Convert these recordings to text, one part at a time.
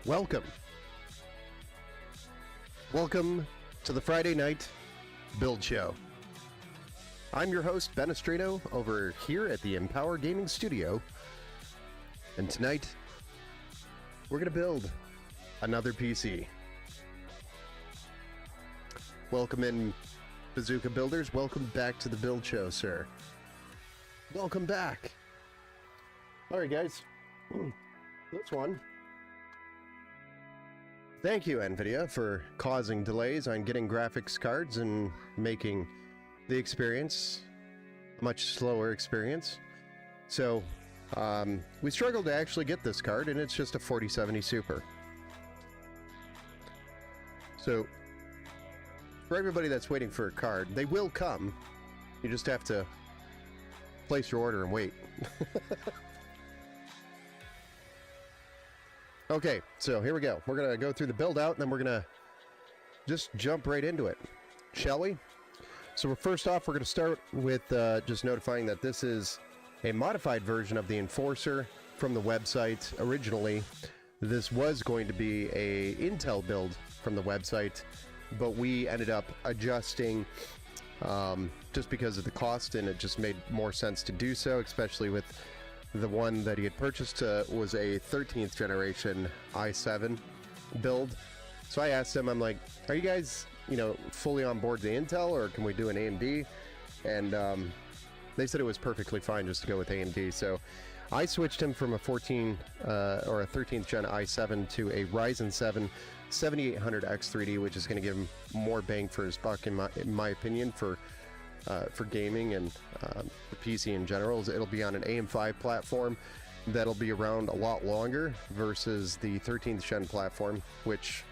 Welcome. Welcome to the Friday Night Build Show. I'm your host, Ben Estrado, over here at the Empower Gaming Studio. And tonight, we're going to build another PC. Welcome in, Bazooka Builders. Welcome back to the Build Show, sir. Welcome back. All right, guys. This one. Thank you, NVIDIA, for causing delays on getting graphics cards and making the experience a much slower experience. So, we struggled to actually get this card, and it's just a 4070 Super. So, for everybody that's waiting for a card, they will come. You just have to place your order and wait. Okay, so here we go. We're going to go through the build out, and then we're going to just jump right into it. Shall we? So first off, we're going to start with just notifying that this is a modified version of the Enforcer from the website. Originally, this was going to be a Intel build from the website, but we ended up adjusting just because of the cost, and it just made more sense to do so, especially with the one that he had purchased was a 13th generation i7 build. So I asked him, I'm like, are you guys, fully on board the Intel, or can we do an AMD? And they said it was perfectly fine just to go with AMD. So I switched him from a 13th gen i7 to a Ryzen 7 7800X3D, which is going to give him more bang for his buck, in my opinion, for gaming and the PC in general. It'll be on an AM5 platform that'll be around a lot longer versus the 13th gen platform, which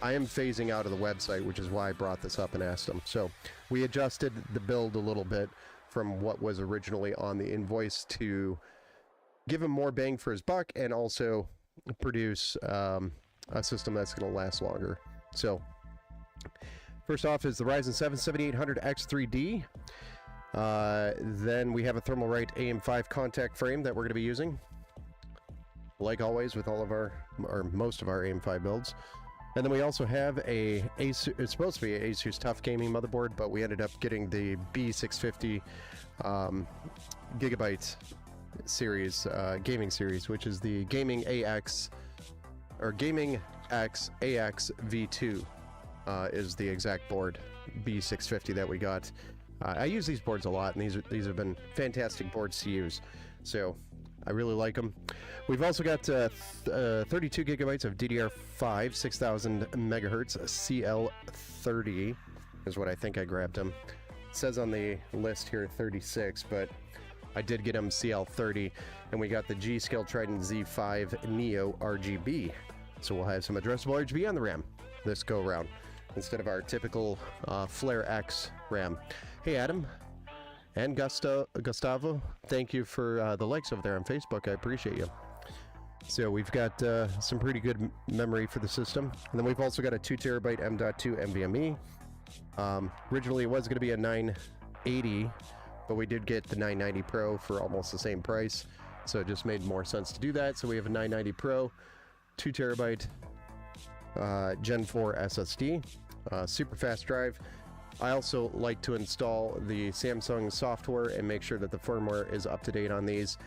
I am phasing out of the website, which is why I brought this up and asked them. So we adjusted the build a little bit from what was originally on the invoice to give him more bang for his buck and also produce a system that's going to last longer. So first off is the Ryzen 7 7800X3D. Then we have a Thermalright AM5 contact frame that we're going to be using, like always with all of our, or most of our AM5 builds. And then we also have it's supposed to be an Asus TUF Gaming motherboard, but we ended up getting the B650 Gigabyte series, gaming series, which is the Gaming AX, or Gaming X AX V2. Is the exact board, B650, that we got. I use these boards a lot, and these have been fantastic boards to use, so I really like them. We've also got 32 gigabytes of DDR5 6000 megahertz CL30 is what I think I grabbed them. It says on the list here 36, but I did get them CL30, and we got the G.Skill Trident Z5 Neo RGB, so we'll have some addressable RGB on the RAM this go around, instead of our typical Flare X RAM. Hey, Adam and Gustavo, thank you for the likes over there on Facebook. I appreciate you. So we've got some pretty good memory for the system. And then we've also got a 2 terabyte M.2 NVMe. Originally it was going to be a 980, but we did get the 990 Pro for almost the same price. So it just made more sense to do that. So we have a 990 Pro, 2 terabyte Gen 4 SSD. Super fast drive. I also like to install the Samsung software and make sure that the firmware is up to date on these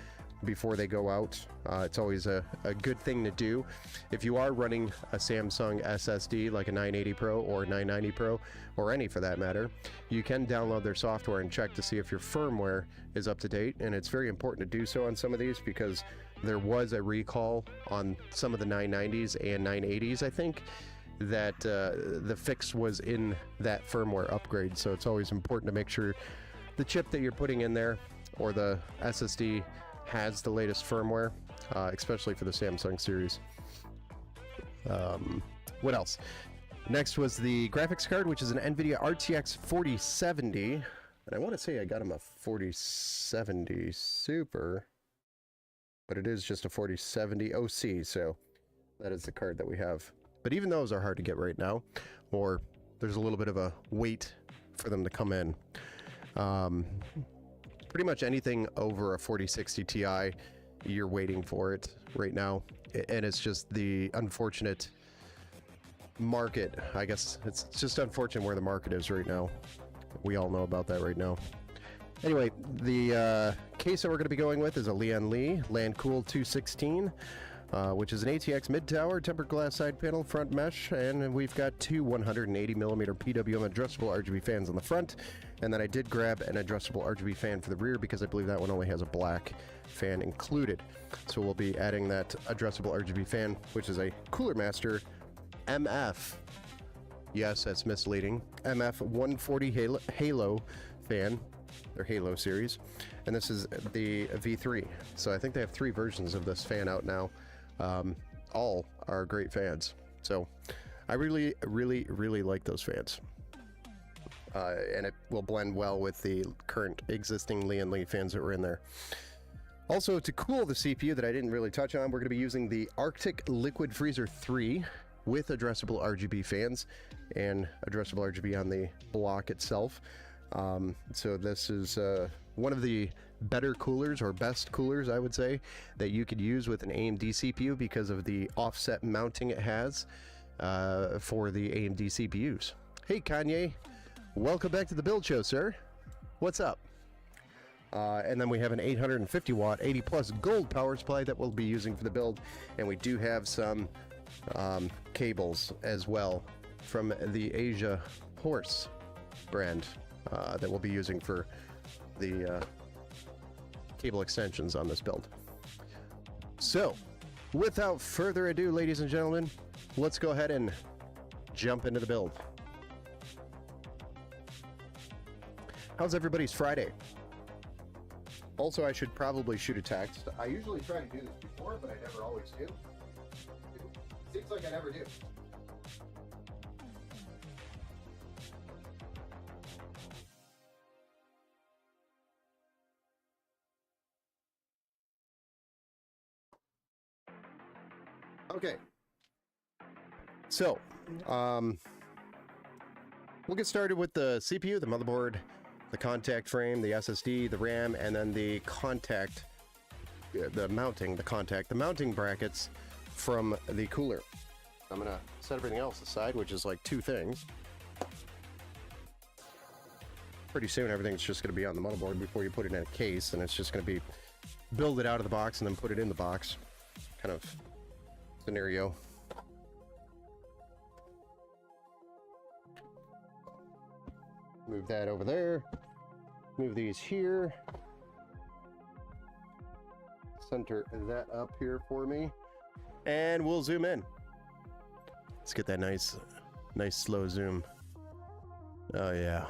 before they go out. It's always a good thing to do. If you are running a Samsung SSD like a 980 Pro or 990 Pro, or any for that matter, you can download their software and check to see if your firmware is up to date. And it's very important to do so on some of these, because there was a recall on some of the 990s and 980s, I think, that the fix was in that firmware upgrade. So it's always important to make sure the chip that you're putting in there, or the SSD, has the latest firmware, especially for the Samsung series. What else? Next was the graphics card, which is an NVIDIA RTX 4070. And I want to say I got him a 4070 Super, but it is just a 4070 OC, so that is the card that we have. But even those are hard to get right now, or there's a little bit of a wait for them to come in. Pretty much anything over a 4060 Ti, you're waiting for it right now. and it's just the unfortunate market. I guess it's just unfortunate where the market is right now. We all know about that right now. Anyway, the case that we're going to be going with is a Lian Li Landcool 216, which is an ATX mid-tower, tempered glass side panel, front mesh, and we've got two 180mm PWM adjustable RGB fans on the front, and then I did grab an adjustable RGB fan for the rear because I believe that one only has a black fan included. So we'll be adding that adjustable RGB fan, which is a Cooler Master MF. Yes, that's misleading. MF 140 Halo fan. Their Halo series, and this is the V3. So I think they have 3 versions of this fan out now. All are great fans. So I really like those fans. And it will blend well with the current existing Lian Li fans that were in there. Also, to cool the CPU that I didn't really touch on, we're going to be using the Arctic Liquid Freezer 3 with addressable RGB fans and addressable RGB on the block itself. So this is one of the better coolers, or best coolers I would say, that you could use with an AMD CPU because of the offset mounting it has for the AMD CPUs. Hey Kanye, welcome back to the build show, sir. What's up? And then we have an 850 watt 80 plus gold power supply that we'll be using for the build, and we do have some cables as well from the Asia Horse brand that we'll be using for the cable extensions on this build. So, without further ado, ladies and gentlemen, let's go ahead and jump into the build. How's everybody's Friday? Also, I should probably shoot a text. I usually try to do this before, but I never always do. It seems like I never do. Okay, so we'll get started with the CPU, the motherboard, the contact frame, the SSD, the RAM, and then the contact, the mounting brackets from the cooler. I'm gonna set everything else aside, which is like 2 things. Pretty soon everything's just gonna be on the motherboard before you put it in a case, and it's just gonna be build it out of the box and then put it in the box kind of scenario. Move that over there. Move these here. Center that up here for me. And we'll zoom in. Let's get that nice slow zoom. Oh yeah.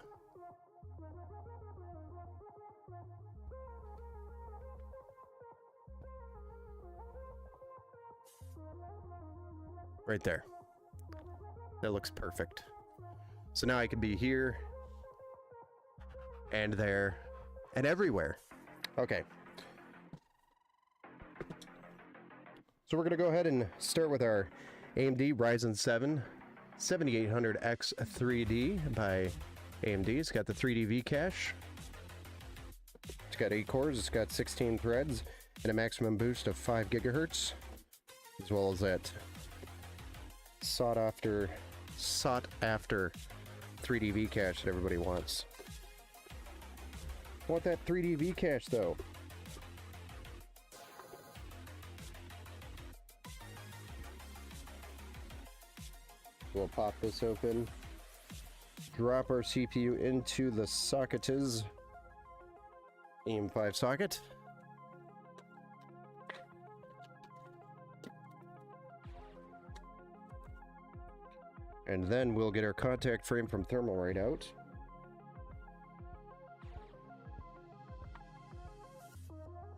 Right there. That looks perfect. So now I can be here and there and everywhere. Okay. So we're going to go ahead and start with our AMD Ryzen 7 7800X 3D by AMD. It's got the 3D V cache. It's got 8 cores. It's got 16 threads and a maximum boost of 5 gigahertz, as well as that sought after 3D V cache that everybody wants. I want that 3D V cache though. We'll pop this open, drop our CPU into the sockets, AM5 socket. And then we'll get our contact frame from Thermalright out.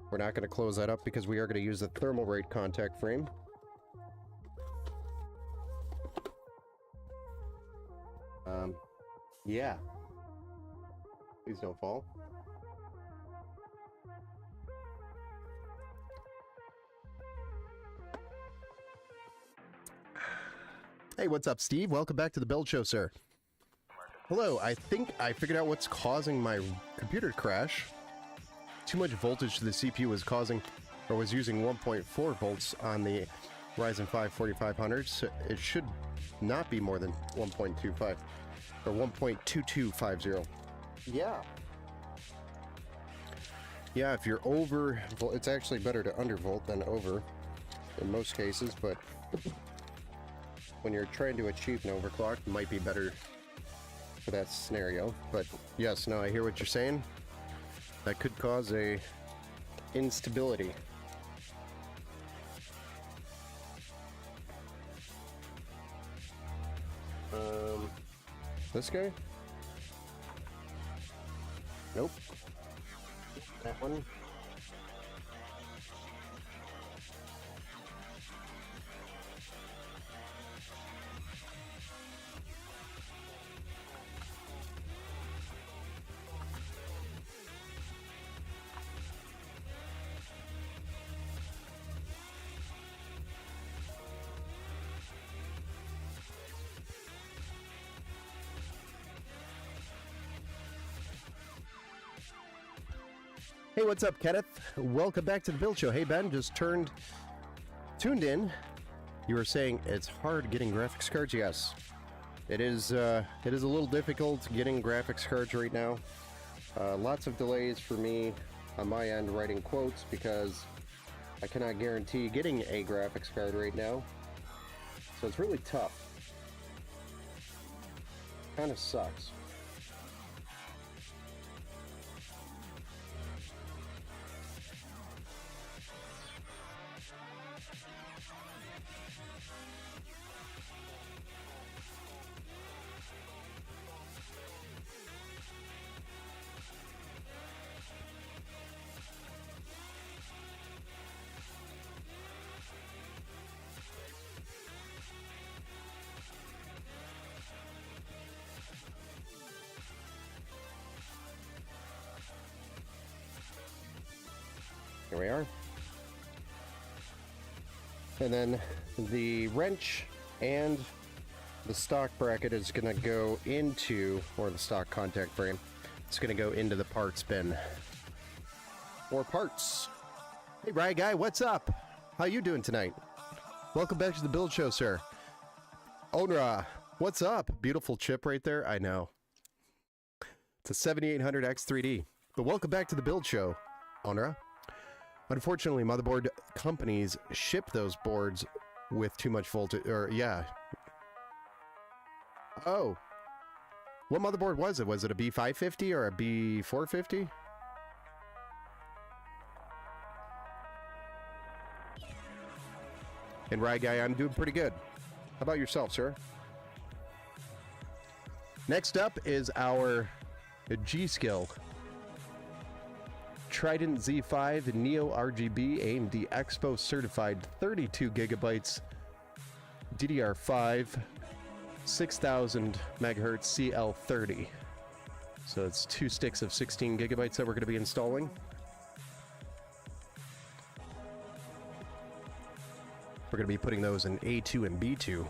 We're not going to close that up because we are going to use the Thermalright contact frame. Yeah. Please don't fall. Hey, what's up, Steve? Welcome back to the Build Show, sir. Hello, I think I figured out what's causing my computer to crash. Too much voltage to the CPU was causing, or was using 1.4 volts on the Ryzen 5 4500. So it should not be more than 1.25 or 1.2250. Yeah. Yeah, if you're over, well, it's actually better to undervolt than over in most cases, but when you're trying to achieve an overclock, it might be better for that scenario. But yes, no, I hear what you're saying. That could cause a instability. This guy? Nope. That one? Hey, what's up, Kenneth? Welcome back to the Build Show. Hey, Ben, just tuned in. You were saying it's hard getting graphics cards. Yes, it is. It is a little difficult getting graphics cards right now. Lots of delays for me on my end writing quotes because I cannot guarantee getting a graphics card right now. So it's really tough. Kind of sucks. Here we are. And then the wrench and the stock bracket is going to go into, or the stock contact frame, it's going to go into the parts bin. Or parts. Hey, Rye Guy, what's up? How you doing tonight? Welcome back to the Build Show, sir. Onra, what's up? Beautiful chip right there. I know. It's a 7800X3D. But welcome back to the Build Show, Onra. Unfortunately, motherboard companies ship those boards with too much voltage, or yeah. Oh. What motherboard was it? Was it a B550 or a B450? And Rye Guy, I'm doing pretty good. How about yourself, sir? Next up is our G-Skill Trident Z5 Neo RGB AMD Expo certified 32 gigabytes DDR5 6000 megahertz CL30. So it's 2 sticks of 16 gigabytes that we're going to be installing. We're going to be putting those in A2 and B2.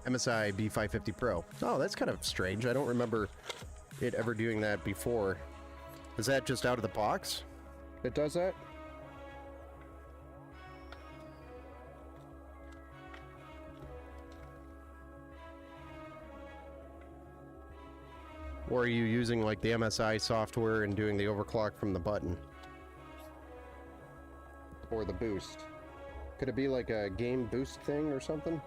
MSI B550 Pro. Oh, that's kind of strange. I don't remember it ever doing that before. Is that just out of the box? It does that? Or are you using like the MSI software and doing the overclock from the button? Or the boost? Could it be like a game boost thing or something?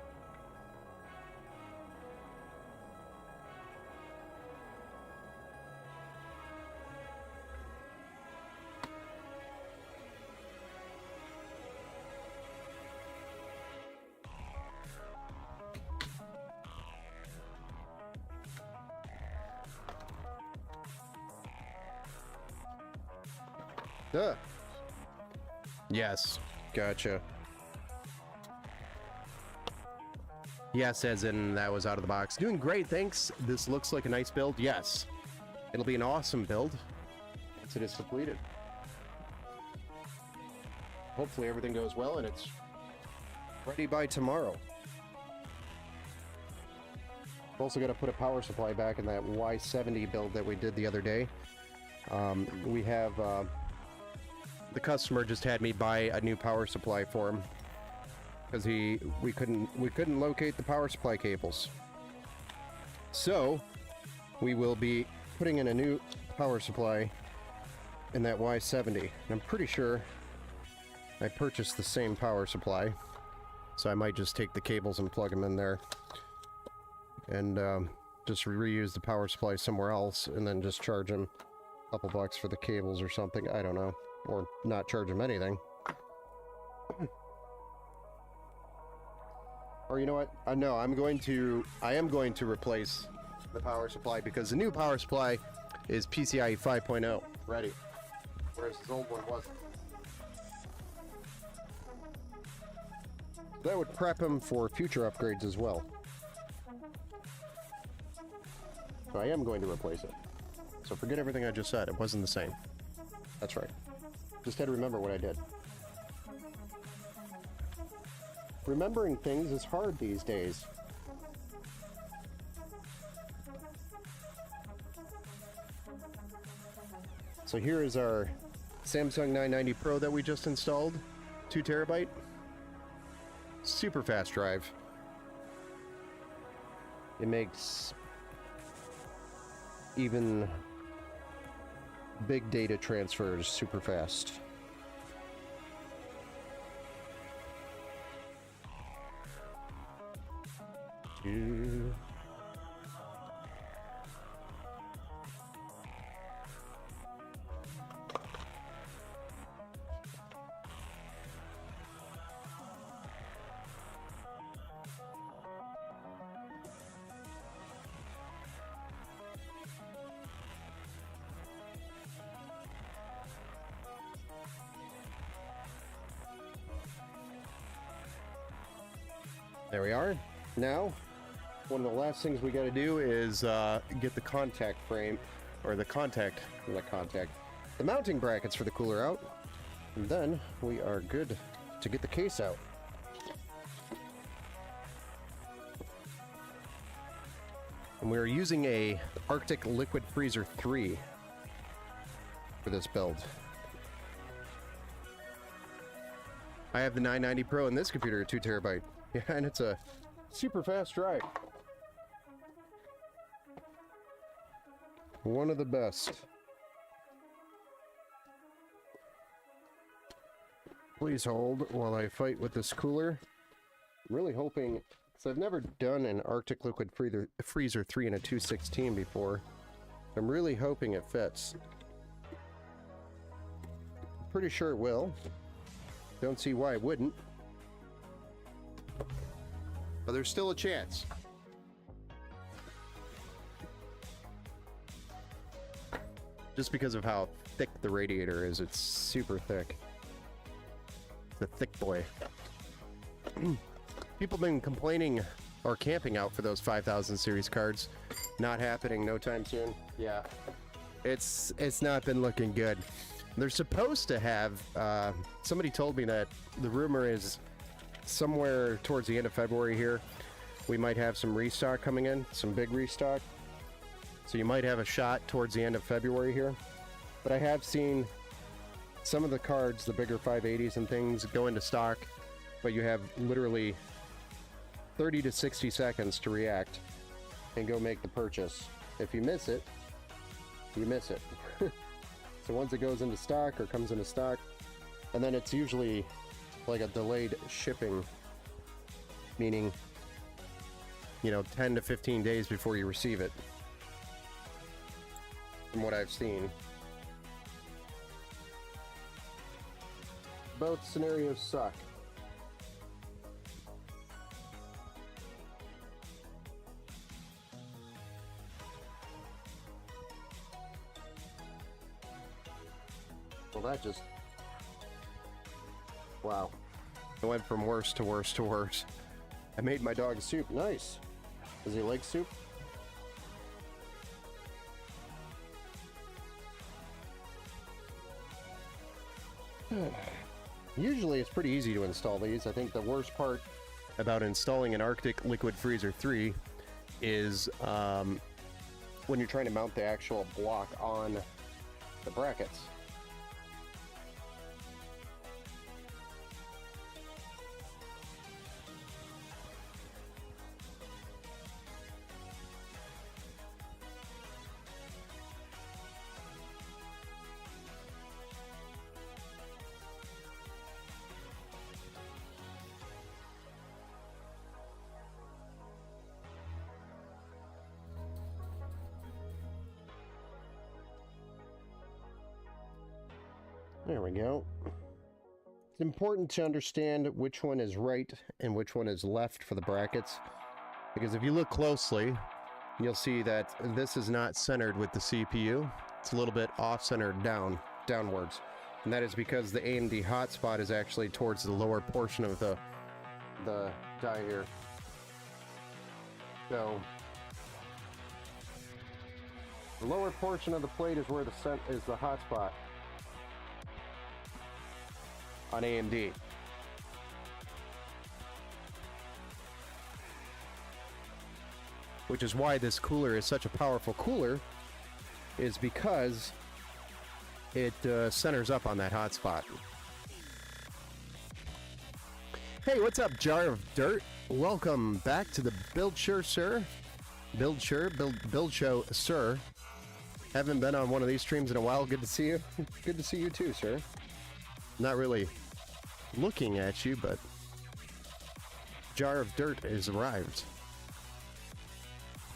Yes, gotcha. Yes, as in that was out of the box. Doing great, thanks. This looks like a nice build. Yes, it'll be an awesome build once it is completed. Hopefully everything goes well and it's ready by tomorrow. Also got to put a power supply back in that Y70 build that we did the other day. We have the customer just had me buy a new power supply for him. because we couldn't locate the power supply cables. So we will be putting in a new power supply in that Y70. And I'm pretty sure I purchased the same power supply, so I might just take the cables and plug them in there and just reuse the power supply somewhere else, and then just charge them a couple bucks for the cables or something. I don't know, or not charge them anything. Or you know what? No, I am going to replace the power supply, because the new power supply is PCIe 5.0 ready, whereas the old one wasn't. That would prep him for future upgrades as well. So I am going to replace it. So forget everything I just said. It wasn't the same. That's right. Just had to remember what I did. Remembering things is hard these days. So here is our Samsung 990 Pro that we just installed. 2 terabyte. Super fast drive. It makes even big data transfers super fast. There we are. Now, one of the last things we got to do is get the contact frame, or the mounting brackets for the cooler out, and then we are good to get the case out. And we are using a Arctic Liquid Freezer 3 for this build. I have the 990 Pro in this computer, 2 terabyte. Yeah, and it's a super fast drive. One of the best. Please hold while I fight with this cooler. I'm really hoping, because I've never done an Arctic Liquid Freezer 3 in a 216 before. I'm really hoping it fits. Pretty sure it will. Don't see why it wouldn't. But there's still a chance. Just because of how thick the radiator is, it's super thick. It's a thick boy. People have been complaining or camping out for those 5000 series cards. Not happening no time soon. Yeah. It's not been looking good. They're supposed to have, somebody told me that the rumor is somewhere towards the end of February here, we might have some restock coming in, some big restock. So you might have a shot towards the end of February here. But I have seen some of the cards, the bigger 580s and things, go into stock, but you have literally 30 to 60 seconds to react and go make the purchase. If you miss it, you miss it. So once it goes into stock or comes into stock, and then it's usually like a delayed shipping, meaning, you know, 10 to 15 days before you receive it, from what I've seen. Both scenarios suck. Well, that just... wow. It went from worse to worse to worse. I made my dog soup. Nice. Does he like soup? Usually it's pretty easy to install these. I think the worst part about installing an Arctic Liquid Freezer 3 is when you're trying to mount the actual block on the brackets. There we go. It's important to understand which one is right and which one is left for the brackets, because if you look closely, you'll see that this is not centered with the CPU. It's a little bit off-centered downwards. And that is because the AMD hotspot is actually towards the lower portion of the die here. So the lower portion of the plate is where the hotspot on AMD. Which is why this cooler is such a powerful cooler, is because it centers up on that hotspot. Hey, what's up, Jar of Dirt? Welcome back to the Build Show, sir. Build Show, sir. Haven't been on one of these streams in a while. Good to see you. Good to see you too, sir. Not really looking at you, but Jar of Dirt has arrived.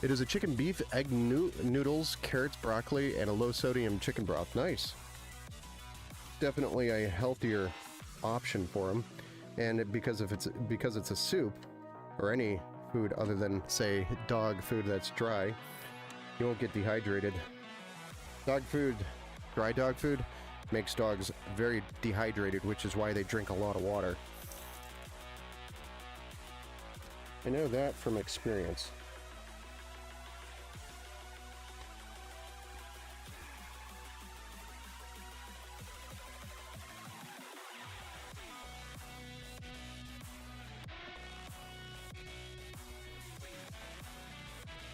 It is a chicken beef, egg noodles, carrots, broccoli, and a low-sodium chicken broth. Nice. Definitely a healthier option for them, and because it's a soup or any food other than, say, dog food that's dry, you won't get dehydrated. Dog food, dry dog food, makes dogs very dehydrated, which is why they drink a lot of water. I know that from experience.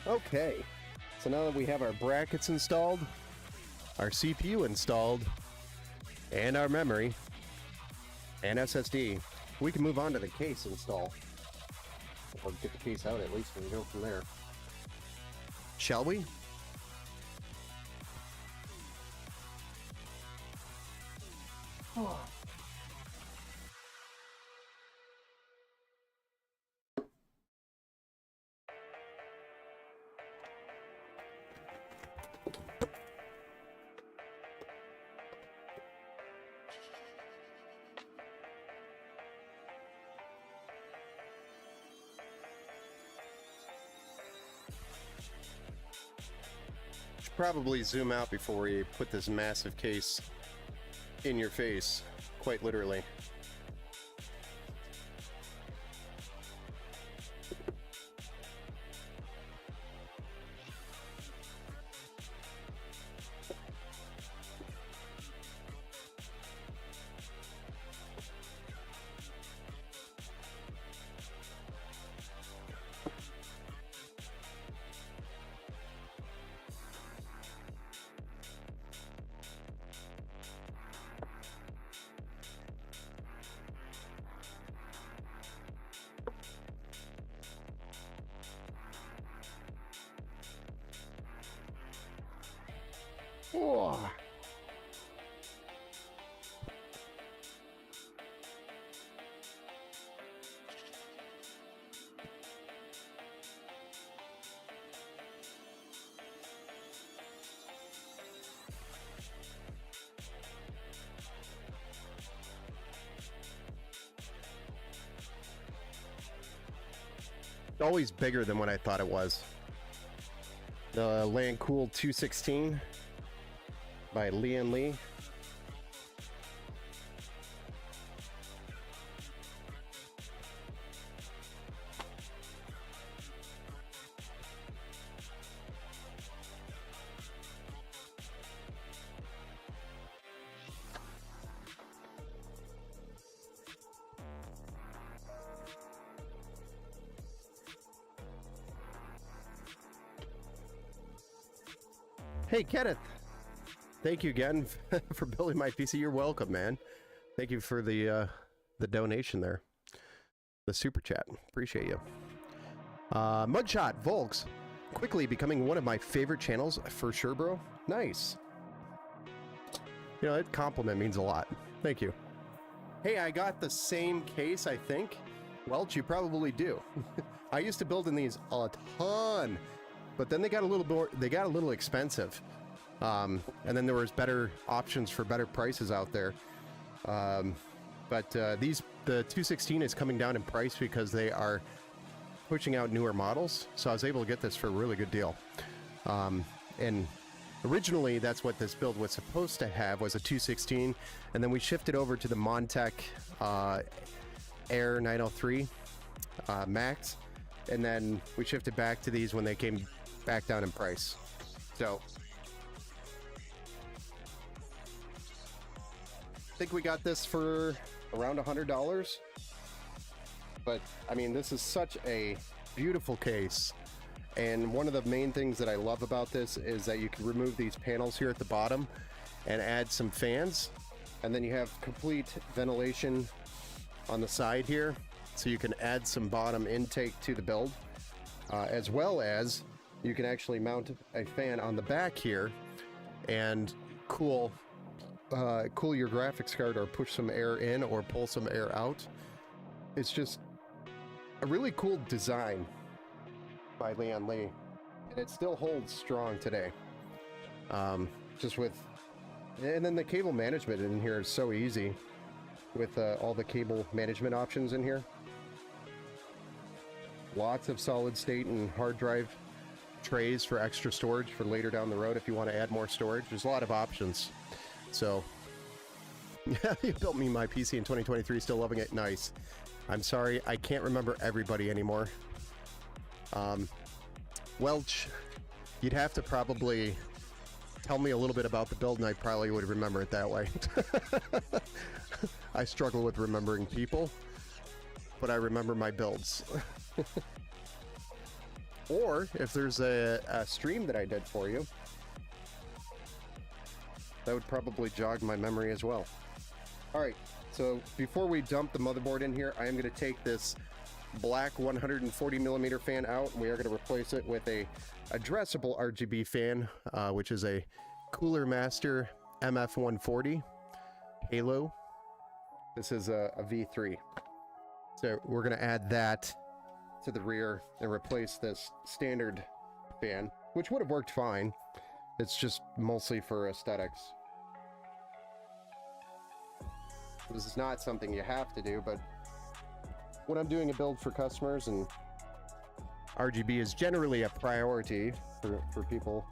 Okay, so now that we have our brackets installed, our CPU installed, and our memory, and SSD, we can move on to the case install. Or get the case out at least and go from there. Shall we? Oh. Probably zoom out before we put this massive case in your face, quite literally. Oh. Always bigger than what I thought it was. The Landcool 216 by Lian Li. Hey, Kenneth. Thank you again for building my PC. You're welcome, man. Thank you for the donation there. The super chat. Appreciate you. Mugshot, Volks. Quickly becoming one of my favorite channels for sure, bro. Nice. You know, that compliment means a lot. Thank you. Hey, I got the same case, I think. Welch, you probably do. I used to build in these a ton, but then they got a little expensive. And then there was better options for better prices out there. But the 216 is coming down in price because they are pushing out newer models. So I was able to get this for a really good deal. And originally, that's what this build was supposed to have, was a 216, and then we shifted over to the Montech Air 903 Max, and then we shifted back to these when they came back down in price. So I think we got this for around $100, but I mean, this is such a beautiful case. And one of the main things that I love about this is that you can remove these panels here at the bottom and add some fans. And then you have complete ventilation on the side here. So you can add some bottom intake to the build, as well as you can actually mount a fan on the back here and cool your graphics card, or push some air in or pull some air out. It's just a really cool design by Lian Li, and it still holds strong today. Just with, and then the cable management in here is so easy with all the cable management options in here. Lots of solid state and hard drive trays for extra storage for later down the road if you want to add more storage. There's a lot of options. So yeah, you built me my PC in 2023, still loving it. Nice. I'm sorry, I can't remember everybody anymore. Welch, you'd have to probably tell me a little bit about the build and I probably would remember it that way. I struggle with remembering people, but I remember my builds. Or if there's a stream that I did for you, that would probably jog my memory as well. All right, so before we dump the motherboard in here, I am going to take this black 140 millimeter fan out, and we are going to replace it with a addressable RGB fan, which is a Cooler Master MF140 Halo. This is a V3. So we're going to add that to the rear and replace this standard fan, which would have worked fine. It's just mostly for aesthetics. This is not something you have to do, but when I'm doing a build for customers, and RGB is generally a priority for people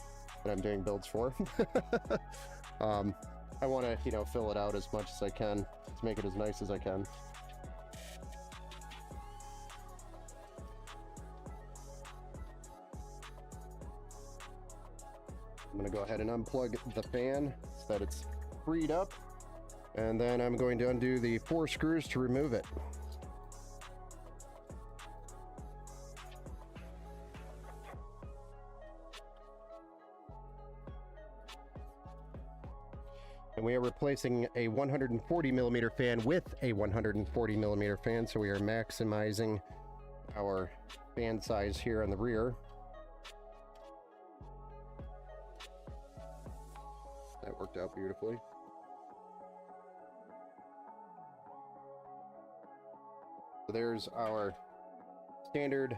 that I'm doing builds for, I want to, you know, fill it out as much as I can to make it as nice as I can. I'm going to go ahead and unplug the fan so that it's freed up, and then I'm going to undo the 4 screws to remove it. And we are replacing a 140 millimeter fan with a 140 millimeter fan, so we are maximizing our fan size here on the rear. That worked out beautifully. So there's our standard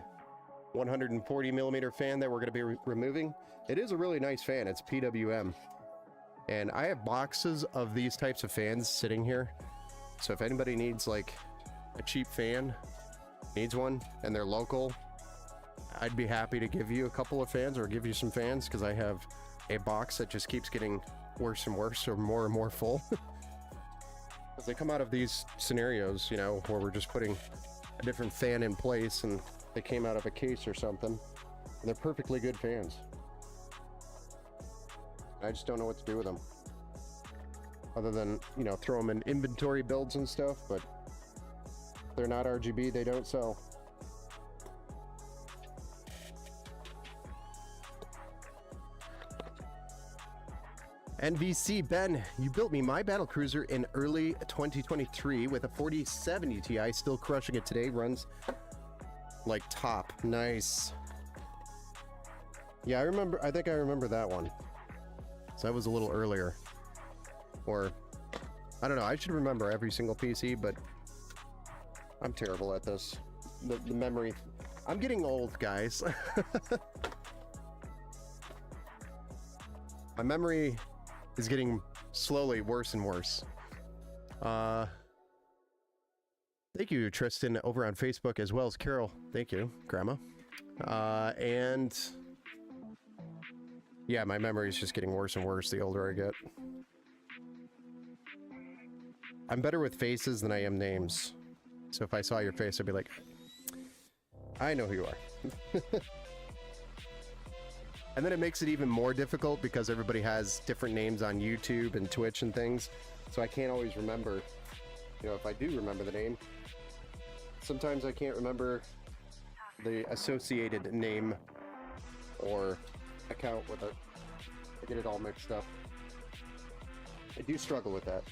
140 millimeter fan that we're going to be removing. It is a really nice fan. It's PWM. And I have boxes of these types of fans sitting here. So if anybody needs like a cheap fan, needs one, and they're local, I'd be happy to give you a couple of fans or give you some fans, because I have a box that just keeps getting worse and worse, or more and more full. Because they come out of these scenarios, you know, where we're just putting a different fan in place and they came out of a case or something, and they're perfectly good fans. I just don't know what to do with them, other than, you know, throw them in inventory builds and stuff, but if they're not RGB, they don't sell. NVC Ben, you built me my battlecruiser in early 2023 with a 4070 Ti, still crushing it today, runs like top. Nice. Yeah, I think I remember that one. So that was a little earlier. Or, I don't know, I should remember every single PC, but I'm terrible at this. The memory. I'm getting old, guys. My memory is getting slowly worse and worse. Thank you, Tristan, over on Facebook, as well as Carol. Thank you, Grandma. And yeah, my memory is just getting worse and worse the older I get. I'm better with faces than I am names. So if I saw your face, I'd be like, I know who you are. And then it makes it even more difficult because everybody has different names on YouTube and Twitch and things. So I can't always remember, you know, if I do remember the name. Sometimes I can't remember the associated name or account with it. I get it all mixed up. I do struggle with that.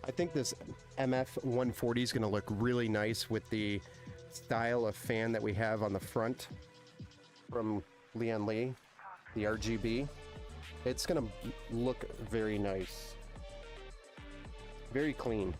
I think this MF140 is going to look really nice with the style of fan that we have on the front from Lian Li, the RGB. It's going to look very nice. Very clean.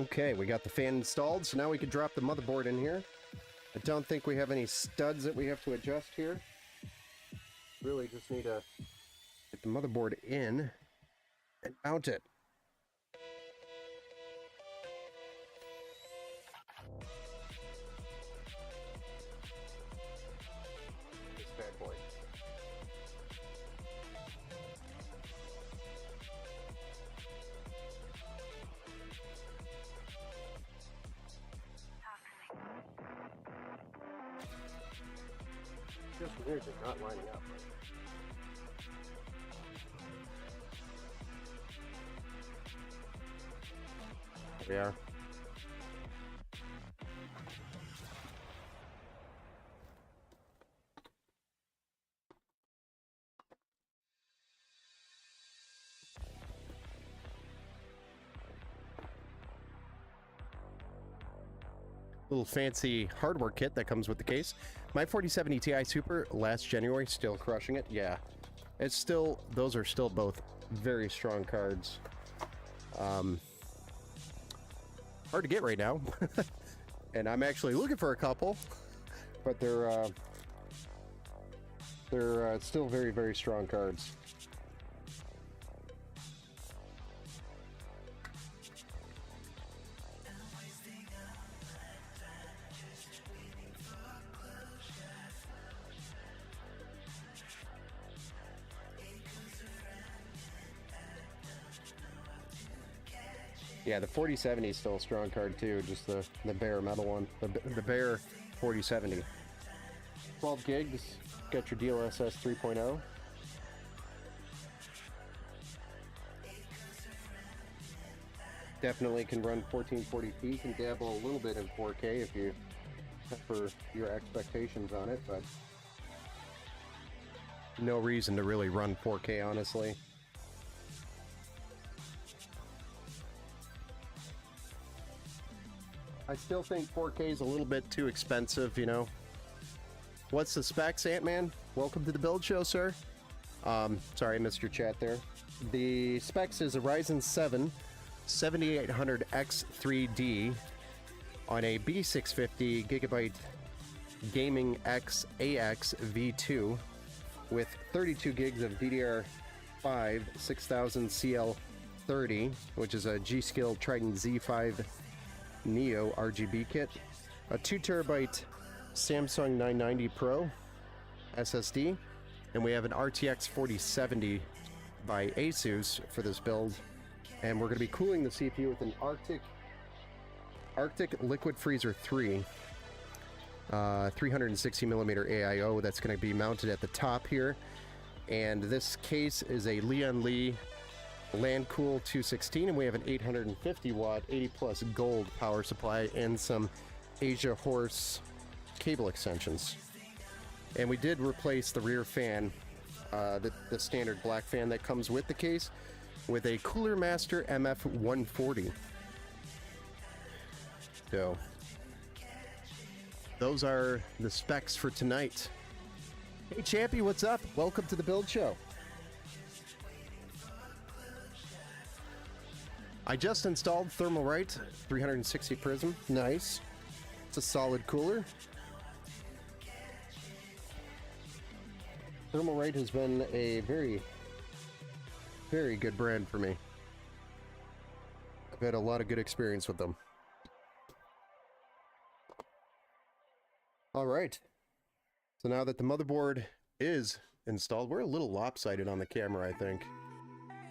Okay, we got the fan installed, so now we can drop the motherboard in here. I don't think we have any studs that we have to adjust here. Really just need to get the motherboard in and mount it. This bad boy. Just weird, they're not lining up. There we are. Little fancy hardware kit that comes with the case. My 4070 Ti Super last January, still crushing it. Yeah, it's still, those are still both very strong cards. Hard to get right now. And I'm actually looking for a couple, but they're still very, very strong cards. Yeah, the 4070 is still a strong card too, just the bare metal one, the bare 4070. 12 gigs, got your DLSS 3.0. Definitely can run 1440p, can dabble a little bit in 4K if you for your expectations on it, but no reason to really run 4K, honestly. I still think 4K is a little bit too expensive, you know. What's the specs, Ant-Man? Welcome to the build show, sir. Sorry, I missed your chat there. The specs is a Ryzen 7 7800X3D on a B650 gigabyte Gaming X AX V2 with 32 gigs of DDR5 6000 CL30, which is a G.Skill Trident Z5 Neo RGB kit, a 2 terabyte Samsung 990 Pro SSD, and we have an RTX 4070 by Asus for this build, and we're going to be cooling the CPU with an Arctic Liquid Freezer 3 360 millimeter AIO that's going to be mounted at the top here, and this case is a Lian Li LandCool 216, and we have an 850 watt 80 plus gold power supply and some Asia Horse cable extensions. And we did replace the rear fan the standard black fan that comes with the case, with a Cooler Master MF140. So those are the specs for tonight. Hey Champy, what's up? Welcome to the Build Show. I just installed Thermalright 360 Prism. Nice. It's a solid cooler. Thermalright has been a very, very good brand for me. I've had a lot of good experience with them. All right. So now that the motherboard is installed, we're a little lopsided on the camera, I think.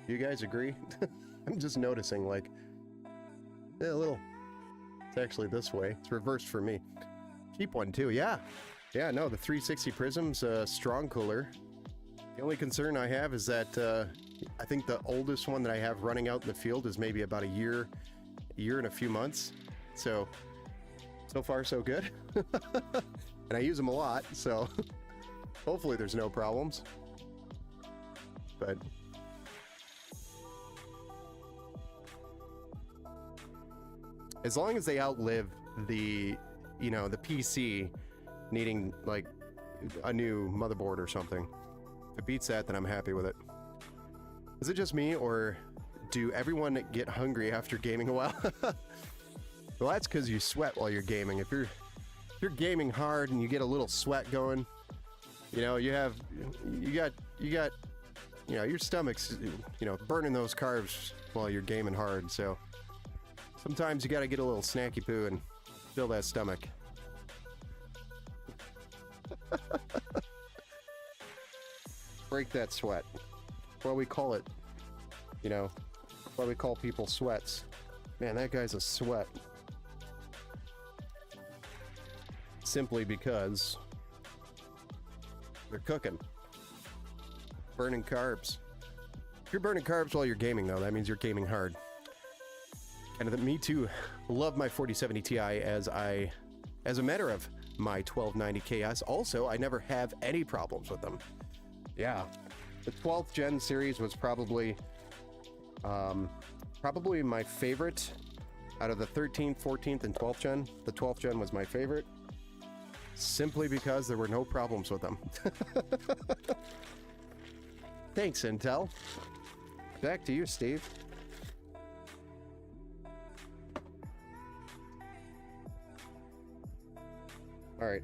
You guys agree? I'm just noticing, like, yeah, a little. It's actually this way. It's reversed for me. Cheap one, too. Yeah. Yeah, no, the 360 Prism's a strong cooler. The only concern I have is that I think the oldest one that I have running out in the field is maybe about a year and a few months. So far, so good. And I use them a lot, so hopefully there's no problems. But as long as they outlive the, you know, the PC needing like a new motherboard or something, if it beats that, then I'm happy with it. Is it just me, or do everyone get hungry after gaming a while? Well, that's because you sweat while you're gaming. If you're gaming hard and you get a little sweat going, you know, you got, you know, your stomach's, you know, burning those carbs while you're gaming hard. So sometimes you got to get a little snacky poo and fill that stomach. Break that sweat. Well, we call it, you know, why we call people sweats. Man, that guy's a sweat. Simply because they're cooking. Burning carbs. If you're burning carbs while you're gaming, though, that means you're gaming hard. And me too. Love my 4070 Ti as a matter of my 1290 KS. Also, I never have any problems with them. Yeah. The 12th gen series was probably my favorite out of the 13th, 14th, and 12th gen. The 12th gen was my favorite, simply because there were no problems with them. Thanks, Intel. Back to you, Steve. All right,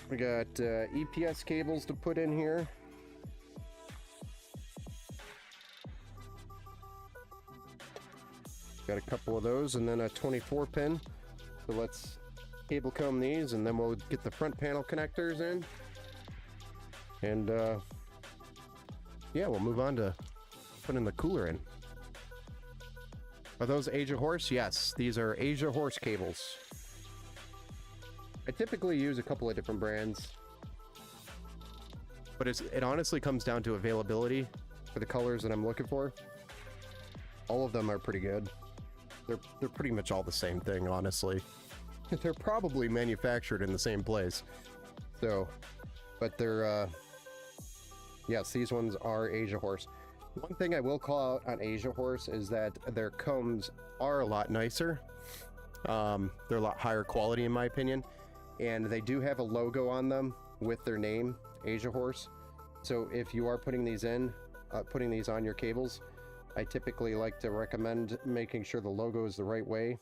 we got EPS cables to put in here. Got a couple of those, and then a 24 pin. So let's cable comb these, and then we'll get the front panel connectors in. And yeah, we'll move on to putting the cooler in. Are those Asia Horse? Yes, these are Asia Horse cables. I typically use a couple of different brands, but it honestly comes down to availability for the colors that I'm looking for. All of them are pretty good. They're pretty much all the same thing, honestly. They're probably manufactured in the same place. So, but they're, yes, these ones are Asia Horse. One thing I will call out on Asia Horse is that their combs are a lot nicer. They're a lot higher quality in my opinion. And they do have a logo on them with their name, Asia Horse. So if you are putting these on your cables, I typically like to recommend making sure the logo is the right way,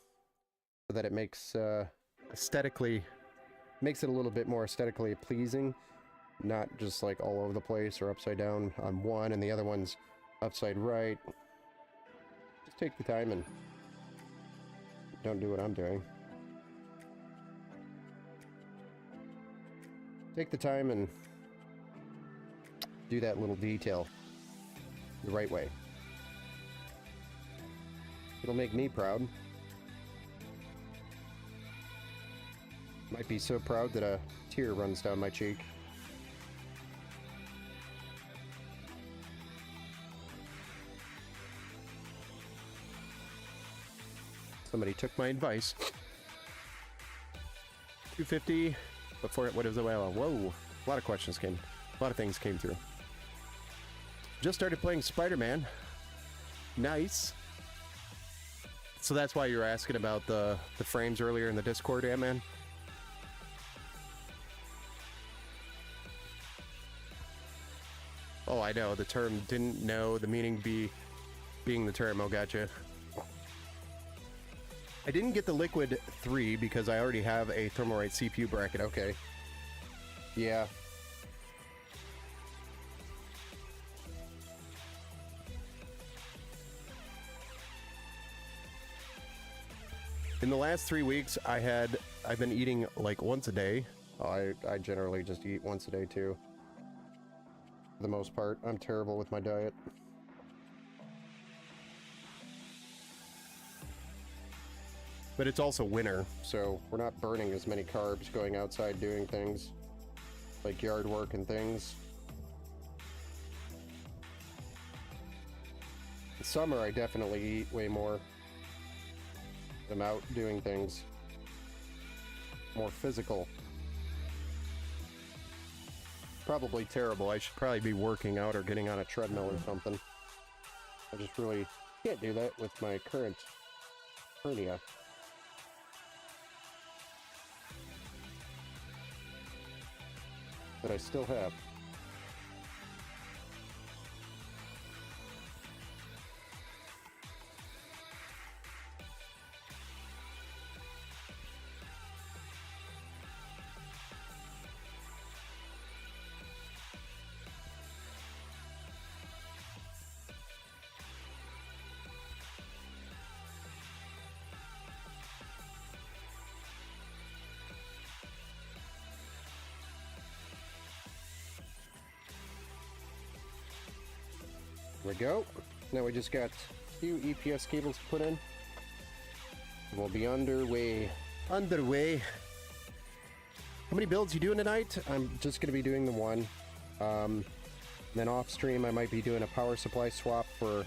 so that it makes it a little bit more aesthetically pleasing, not just like all over the place or upside down on one and the other one's upside right. Just take the time and don't do what I'm doing. Take the time and do that little detail the right way. It'll make me proud. Might be so proud that a tear runs down my cheek. Somebody took my advice. 250 before it, what is the, whoa, a lot of questions came, a lot of things came through. Just started playing Spider-Man. Nice. So that's why you were asking about the frames earlier in the Discord, man. Oh, I know. The term didn't know the meaning being the term. Oh, gotcha. I didn't get the Liquid 3 because I already have a Thermalright CPU bracket. Okay. Yeah. In the last 3 weeks, I've been eating like once a day. Oh, I generally just eat once a day too. For the most part, I'm terrible with my diet. But it's also winter, so we're not burning as many carbs going outside doing things like yard work and things. In summer, I definitely eat way more. I'm out doing things more physical. Probably terrible. I should probably be working out or getting on a treadmill or something. I just really can't do that with my current hernia. That I still have. There we go. Now we just got 2 EPS cables to put in. We'll be underway. Underway. How many builds you doing tonight? I'm just going to be doing the one. Then off stream I might be doing a power supply swap for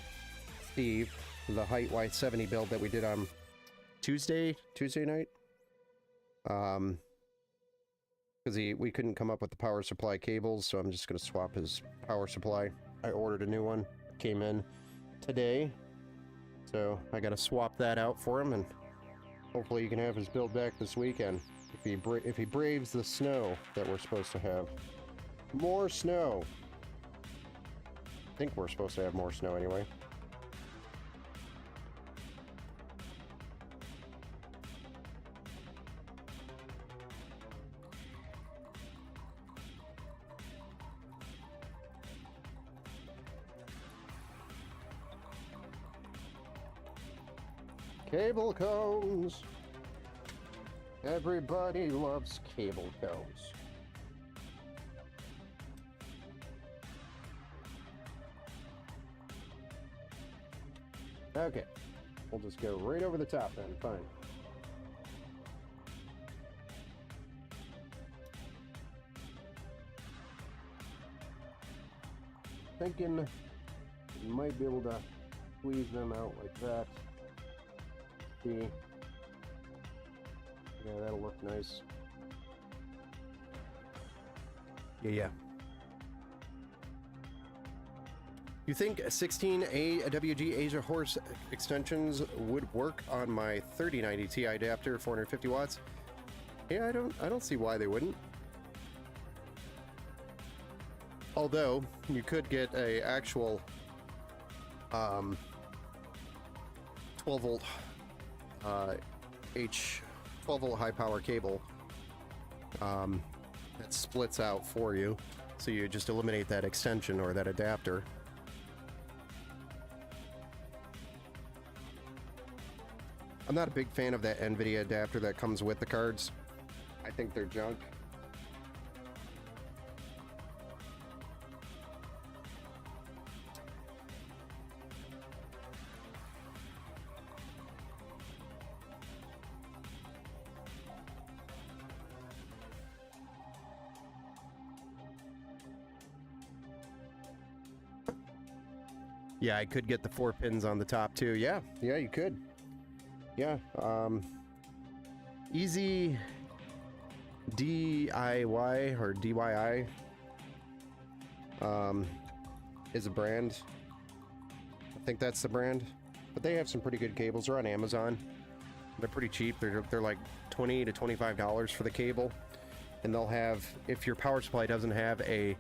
Steve, the Height Y70 build that we did on Tuesday night. Because we couldn't come up with the power supply cables, so I'm just going to swap his power supply. I ordered a new one. Came in today, so I gotta swap that out for him, and hopefully he can have his build back this weekend if he braves the snow that we're supposed to have. More snow. I think we're supposed to have more snow anyway. Cable cones. Everybody loves cable cones. Okay, we'll just go right over the top then, fine. Thinking you might be able to squeeze them out like that. See? Yeah, that'll look nice. Yeah. You think 16 AWG Asia Horse extensions would work on my 3090 Ti adapter, 450 watts? Yeah, I don't see why they wouldn't. Although you could get a actual 12 volt 12 volt high power cable that splits out for you, so you just eliminate that extension or that adapter. I'm not a big fan of that NVIDIA adapter that comes with the cards. I think they're junk. Yeah, I could get the 4 pins on the top too. Yeah, you could. Yeah, easy DIY or DIY is a brand. I think that's the brand. But they have some pretty good cables. They're on Amazon. They're pretty cheap. They're like $20 to $25 for the cable. And they'll have, if your power supply doesn't have a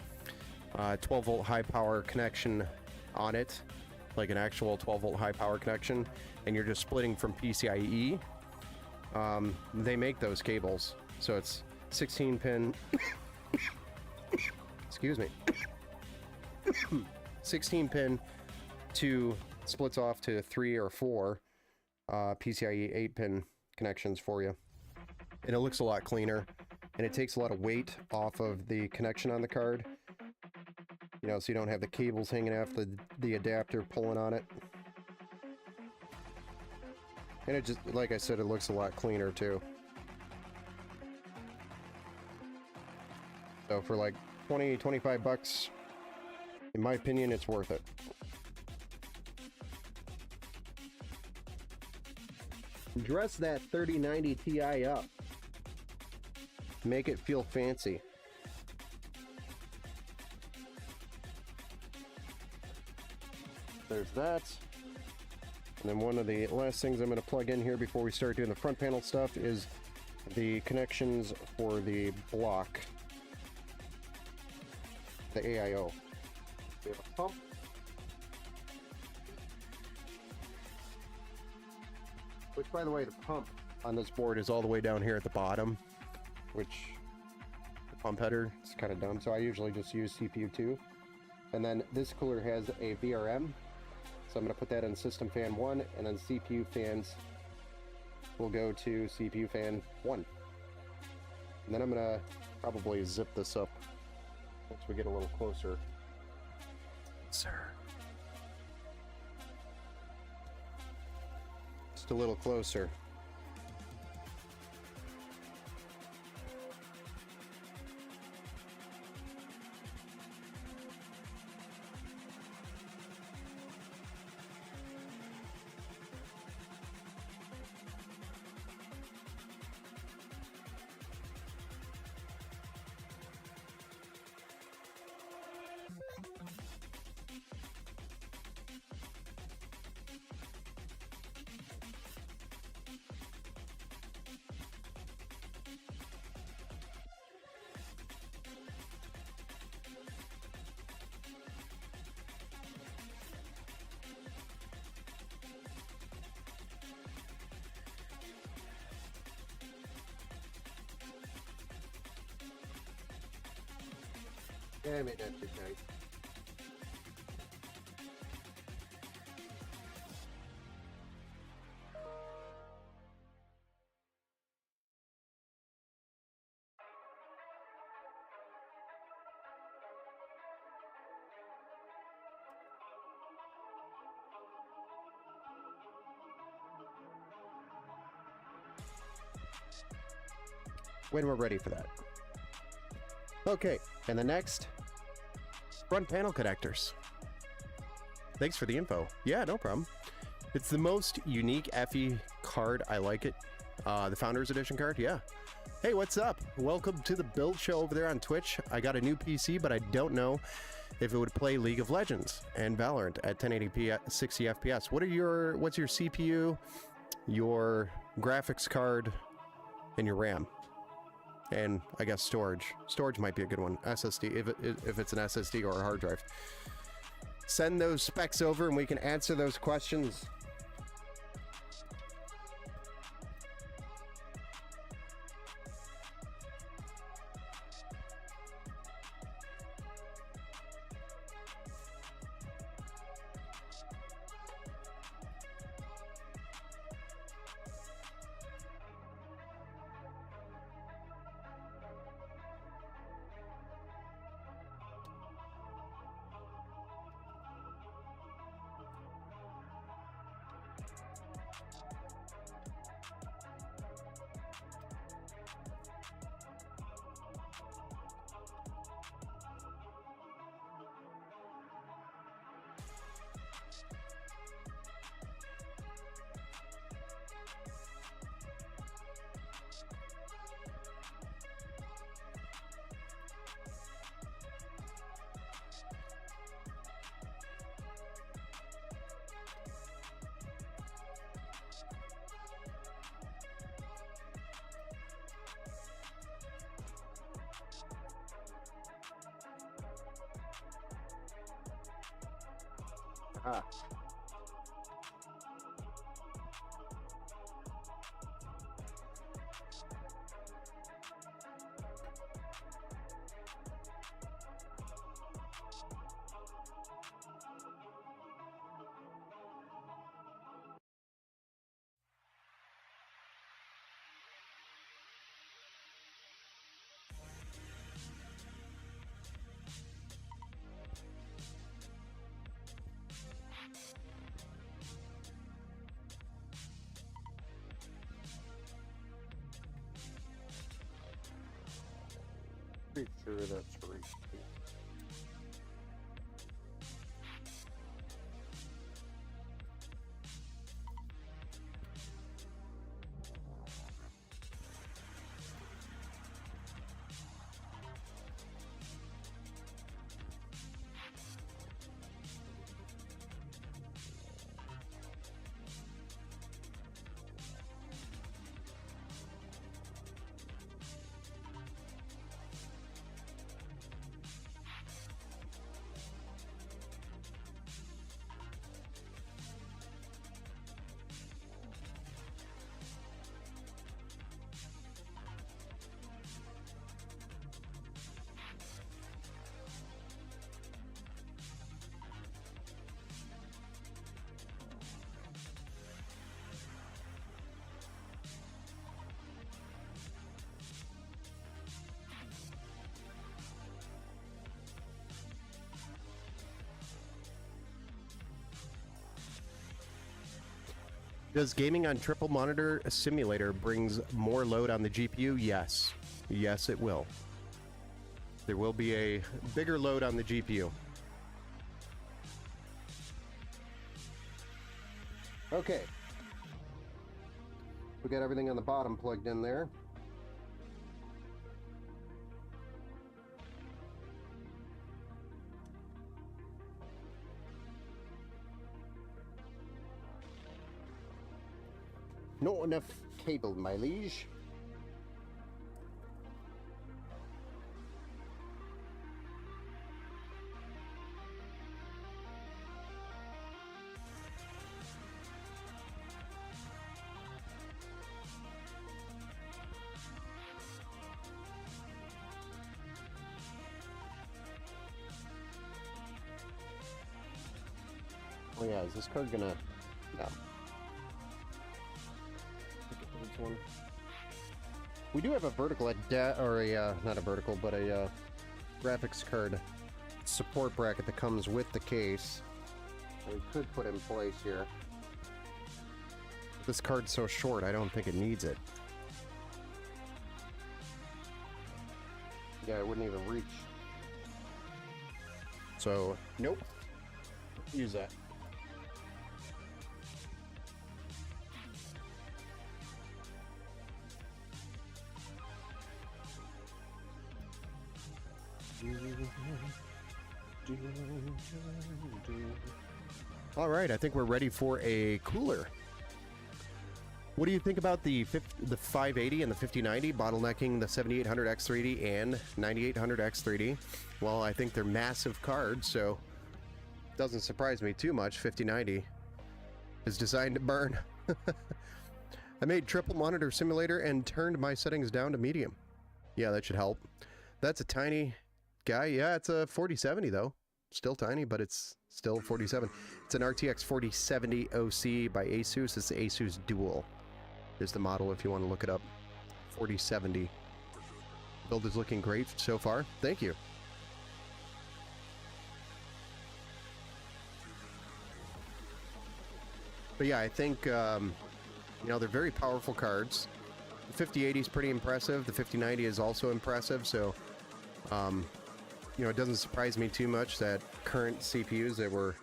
12 volt high power connection on it, like an actual 12 volt high power connection, and you're just splitting from PCIe, they make those cables. So it's 16 pin, excuse me, 16 pin to splits off to 3 or 4 PCIe 8 pin connections for you. And it looks a lot cleaner, and it takes a lot of weight off of the connection on the card. You know, so you don't have the cables hanging off the adapter pulling on it. And it just, like I said, it looks a lot cleaner too. So for like 20, 25 bucks, in my opinion, it's worth it. Dress that 3090 Ti up. Make it feel fancy. There's that. And then one of the last things I'm going to plug in here before we start doing the front panel stuff is the connections for the block. The AIO. We have a pump. Which, by the way, the pump on this board is all the way down here at the bottom, which the pump header is kind of dumb, so I usually just use CPU 2. And then this cooler has a VRM, so I'm going to put that in system fan 1, and then CPU fans will go to CPU fan 1. And then I'm going to probably zip this up once we get a little closer. Sir. Just a little closer. Yeah, I made that too tight. When we're ready for that. Okay, and the next, front panel connectors. Thanks for the info. Yeah, no problem. It's the most unique FE card. I like it. The Founders Edition card, yeah. Hey, what's up? Welcome to the Build Show over there on Twitch. I got a new PC, but I don't know if it would play League of Legends and Valorant at 1080p at 60 FPS. What's your CPU, your graphics card, and your RAM? And I guess storage. Storage might be a good one. SSD, if it's an SSD or a hard drive. Send those specs over and we can answer those questions. Aha. Pretty sure that's right. Does gaming on triple monitor simulator brings more load on the GPU? Yes. Yes, it will. There will be a bigger load on the GPU. Okay. We got everything on the bottom plugged in there. Not enough cable, my liege. Oh yeah, is this card gonna... No. One. We do have a vertical or a not a vertical, but a graphics card support bracket that comes with the case. We could put in place here. This card's so short, I don't think it needs it. Yeah, it wouldn't even reach. So, nope. Use that. All right, I think we're ready for a cooler. What do you think about the 580 and the 5090 bottlenecking the 7800X3D and 9800X3D? Well, I think they're massive cards, so it doesn't surprise me too much. 5090 is designed to burn. I made triple monitor simulator and turned my settings down to medium. Yeah, that should help. That's a tiny guy. Yeah, it's a 4070 though. Still tiny, but it's still 47. It's an RTX 4070 OC by Asus. It's the Asus Dual. Is the model if you want to look it up. 4070. Build is looking great so far. Thank you. But yeah, I think you know, they're very powerful cards. The 5080 is pretty impressive. The 5090 is also impressive. So you know, it doesn't surprise me too much that current CPUs that were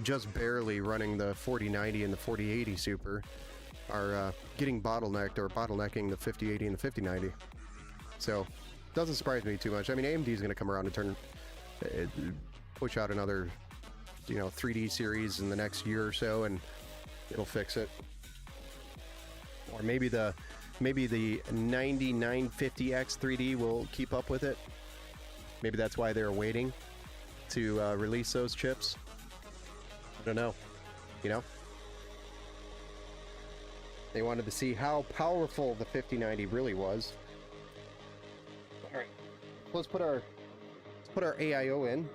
just barely running the 4090 and the 4080 Super are getting bottlenecked or bottlenecking the 5080 and the 5090. So, it doesn't surprise me too much. I mean, AMD is going to come around and push out another, you know, 3D series in the next year or so, and it'll fix it. Or maybe the 9950X 3D will keep up with it. Maybe that's why they're waiting to release those chips. I don't know, you know? They wanted to see how powerful the 5090 really was. All right, let's put our AIO in.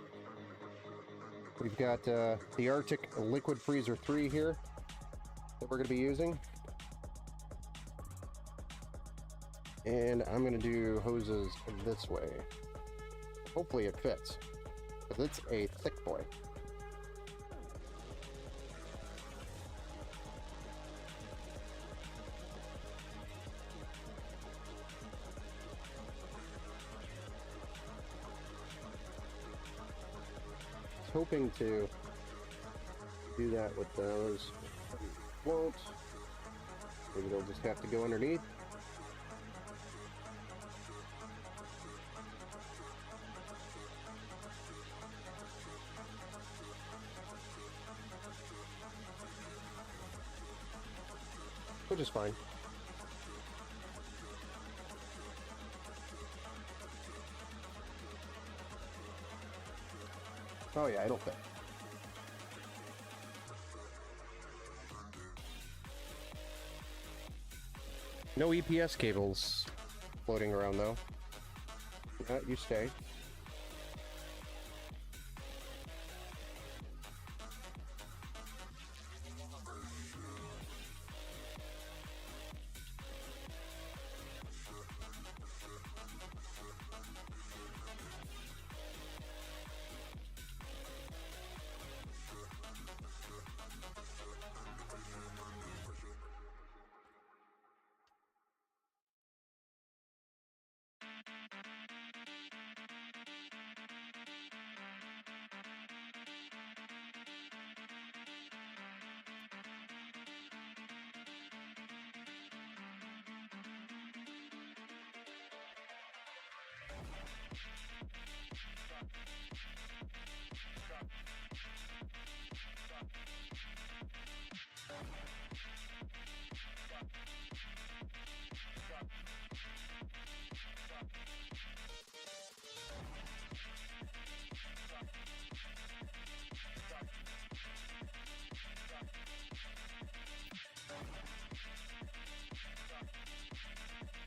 We've got the Arctic Liquid Freezer 3 here that we're going to be using. And I'm going to do hoses this way. Hopefully it fits, because it's a thick boy. Hoping to do that with those. Won't. Maybe they'll just have to go underneath. Which is fine. Oh yeah, it'll fit. No EPS cables floating around though. You stay.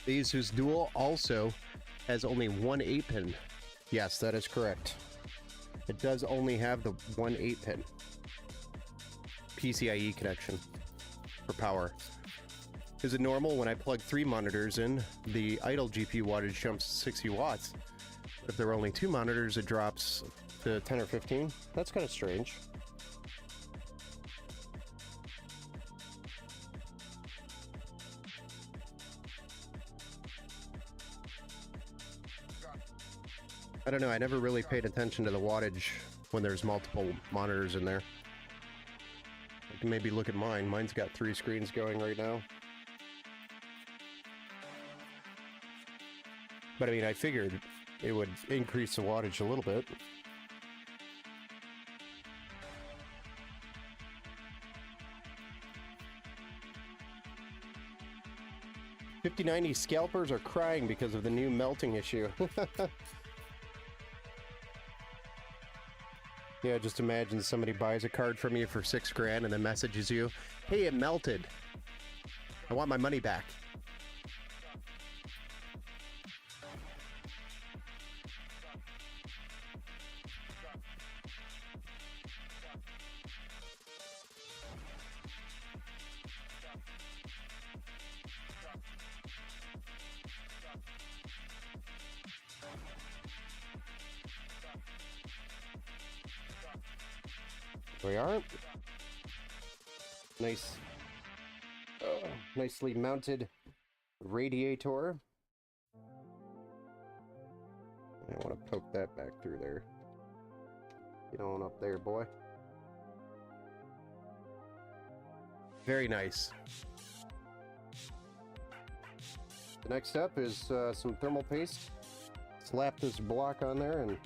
The Asus Dual also has only one 8-pin. Yes, that is correct. It does only have the one 8-pin PCIe connection for power. Is it normal when I plug 3 monitors in, the idle GPU wattage jumps to 60 watts? If there are only 2 monitors, it drops to 10 or 15? That's kind of strange. I don't know, I never really paid attention to the wattage when there's multiple monitors in there. I can maybe look at mine. Mine's got 3 screens going right now. But I mean, I figured it would increase the wattage a little bit. $5090 scalpers are crying because of the new melting issue. Yeah, just imagine somebody buys a card from you for $6 grand and then messages you, "Hey, it melted. I want my money back." We are. Nice, nicely mounted radiator. I want to poke that back through there. Get on up there, boy. Very nice. The next step is some thermal paste. Slap this block on there and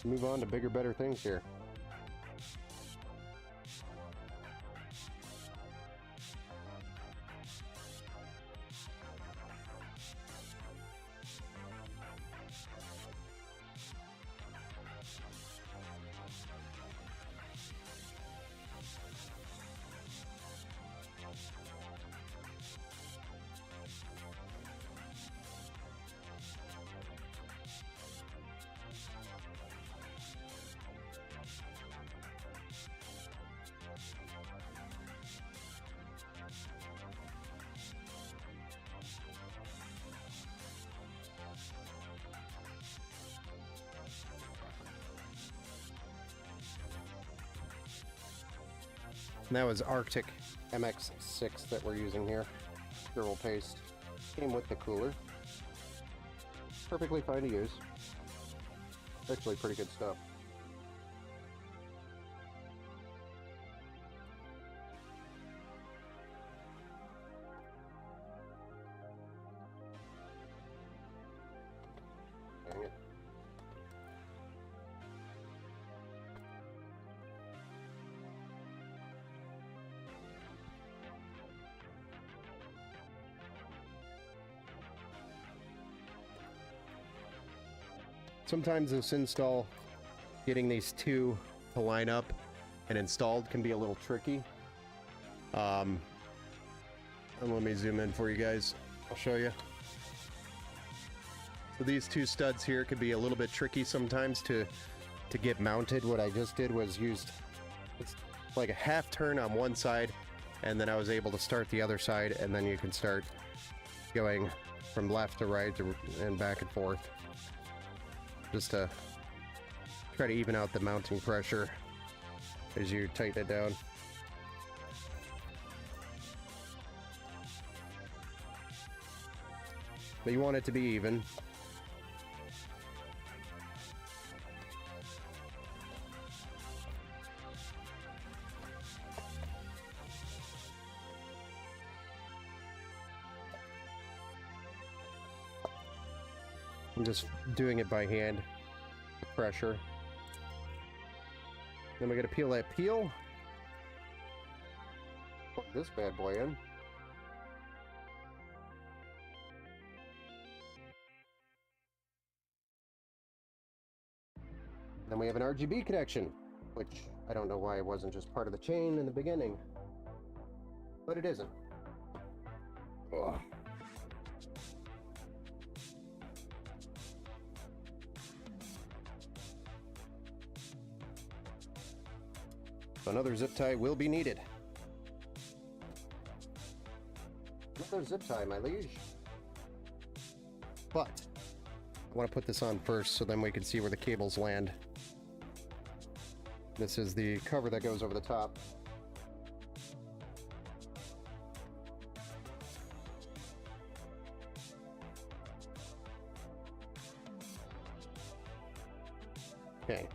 move on to bigger, better things here. And that was Arctic MX6 that we're using here. Durable paste. Came with the cooler. Perfectly fine to use. Actually pretty good stuff. Dang it. Sometimes this install, getting these two to line up and installed can be a little tricky. And let me zoom in for you guys. I'll show you. So these two studs here could be a little bit tricky sometimes to get mounted. What I just did was used it's like a half turn on one side, and then I was able to start the other side, and then you can start going from left to right and back and forth, just to try to even out the mounting pressure as you tighten it down. But you want it to be even. I'm just doing it by hand, pressure. Then we gotta peel that peel. Put this bad boy in. Then we have an RGB connection, which I don't know why it wasn't just part of the chain in the beginning, but it isn't. Ugh. Another zip tie will be needed. Another zip tie, my liege. But I want to put this on first so then we can see where the cables land. This is the cover that goes over the top. Okay.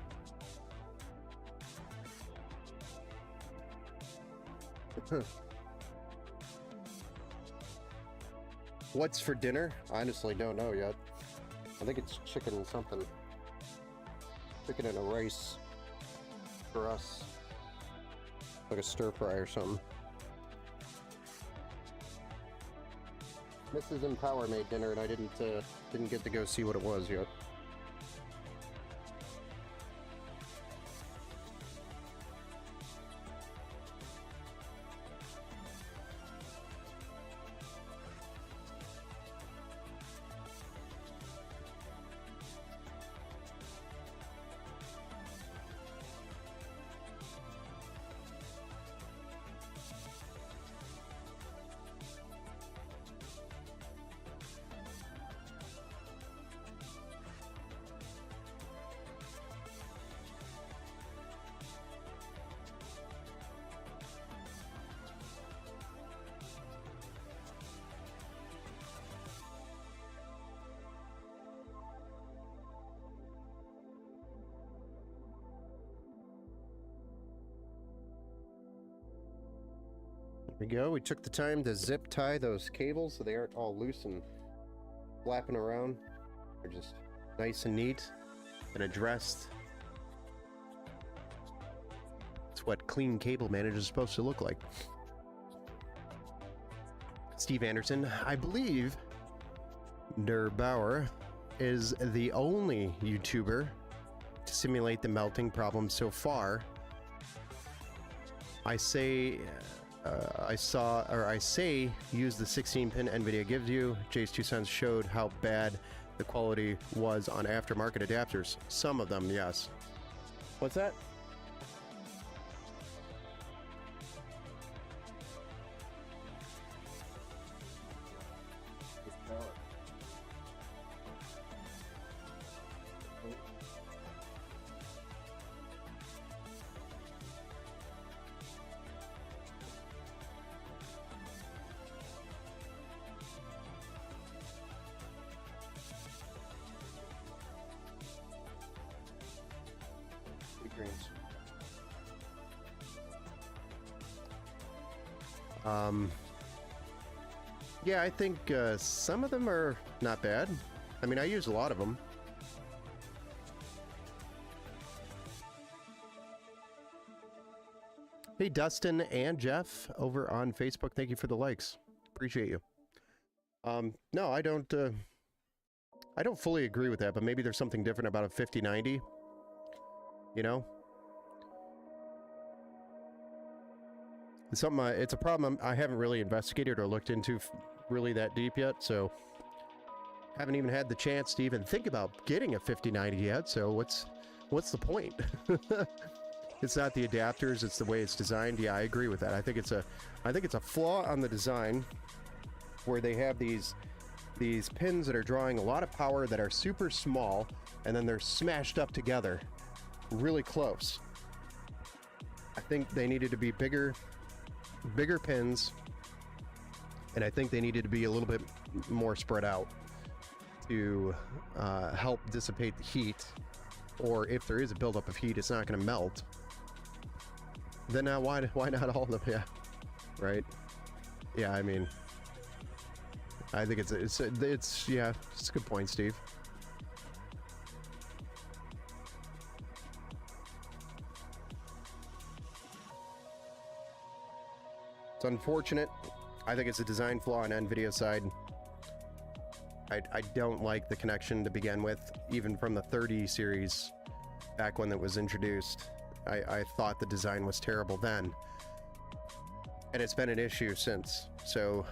What's for dinner? I honestly don't know yet. I think it's chicken and something. Chicken and a rice for us. Like a stir fry or something. Mrs. Empower made dinner and I didn't get to go see what it was yet. There we go. We took the time to zip tie those cables so they aren't all loose and flapping around. They're just nice and neat and addressed. It's what clean cable management is supposed to look like. Steve Anderson, I believe Der Bauer is the only YouTuber to simulate the melting problem so far. I say use the 16-pin NVIDIA gives you. Jay's 2 cents showed how bad the quality was on aftermarket adapters. Some of them, yes. What's that? Yeah, I think some of them are not bad. I mean, I use a lot of them. Hey, Dustin and Jeff over on Facebook. Thank you for the likes. Appreciate you. No, I don't fully agree with that, but maybe there's something different about a 5090. You know? It's something, it's a problem I haven't really investigated or looked into really that deep yet, so haven't even had the chance to even think about getting a 5090 yet, so what's the point? It's not the adapters, it's the way it's designed. Yeah, I agree with that. I think it's a flaw on the design where they have these pins that are drawing a lot of power that are super small, and then they're smashed up together really close. I think they needed to be bigger pins, and I think they needed to be a little bit more spread out to help dissipate the heat, or if there is a buildup of heat, it's not going to melt. Then now, why not all of them? Yeah, right. Yeah, I mean, I think it's yeah, it's a good point, Steve. It's unfortunate. I think it's a design flaw on NVIDIA's side. I don't like the connection to begin with, even from the 30 series back when it was introduced. I thought the design was terrible then, and it's been an issue since. So,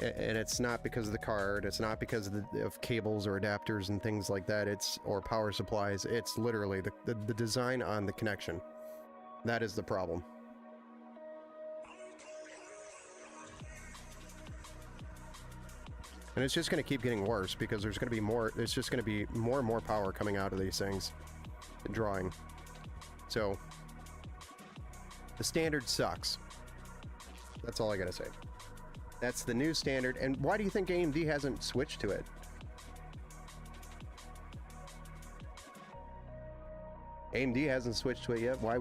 and it's not because of the card, it's not because of cables or adapters and things like that, or power supplies. It's literally the design on the connection. That is the problem. And it's just going to keep getting worse because there's going to be more, it's just going to be more and more power coming out of these things, drawing. So, the standard sucks. That's all I gotta say. That's the new standard. And why do you think AMD hasn't switched to it? AMD hasn't switched to it yet. Why,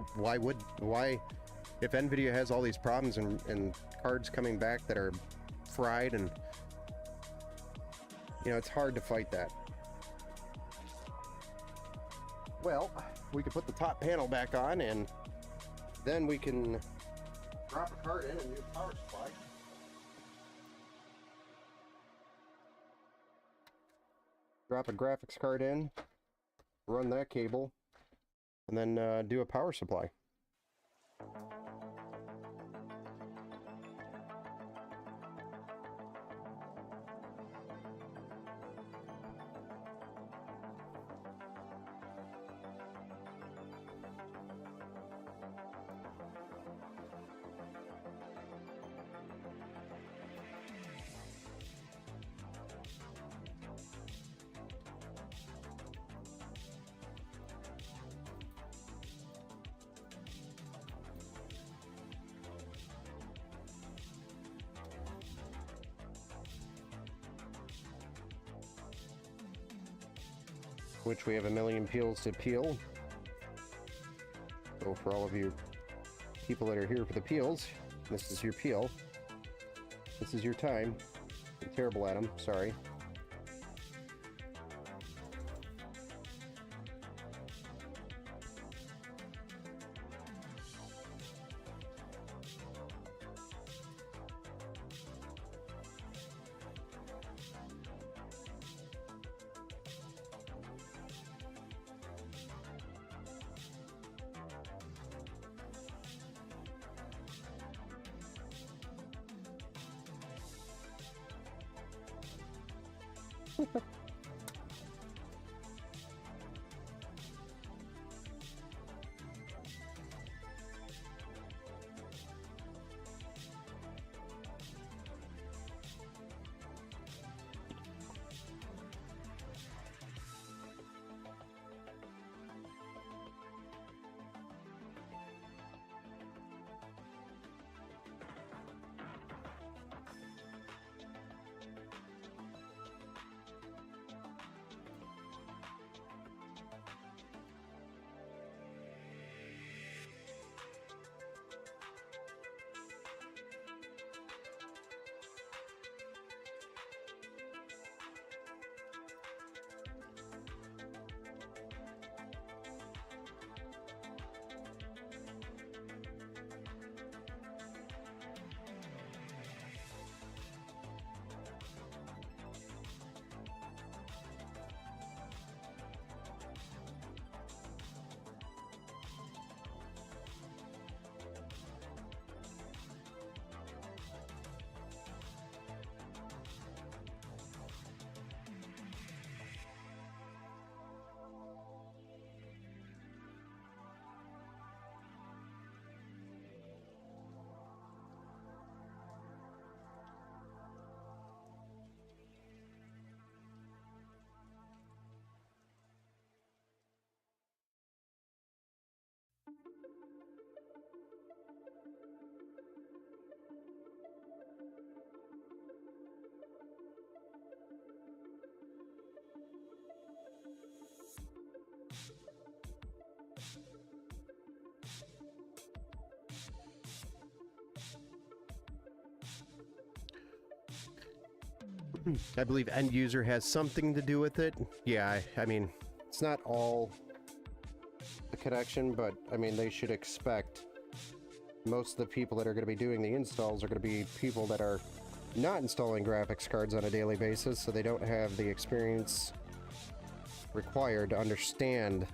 if NVIDIA has all these problems and cards coming back that are fried, and, you know, it's hard to fight that. Well, we can put the top panel back on, and then we can drop a card in and do a power supply. Drop a graphics card in, run that cable, and then do a power supply. Which we have a million peels to peel. So for all of you people that are here for the peels, this is your peel. This is your time. I'm terrible at them, sorry. I believe end user has something to do with it. Yeah, I mean, it's not all the connection, but I mean, they should expect most of the people that are going to be doing the installs are going to be people that are not installing graphics cards on a daily basis, so they don't have the experience required to understand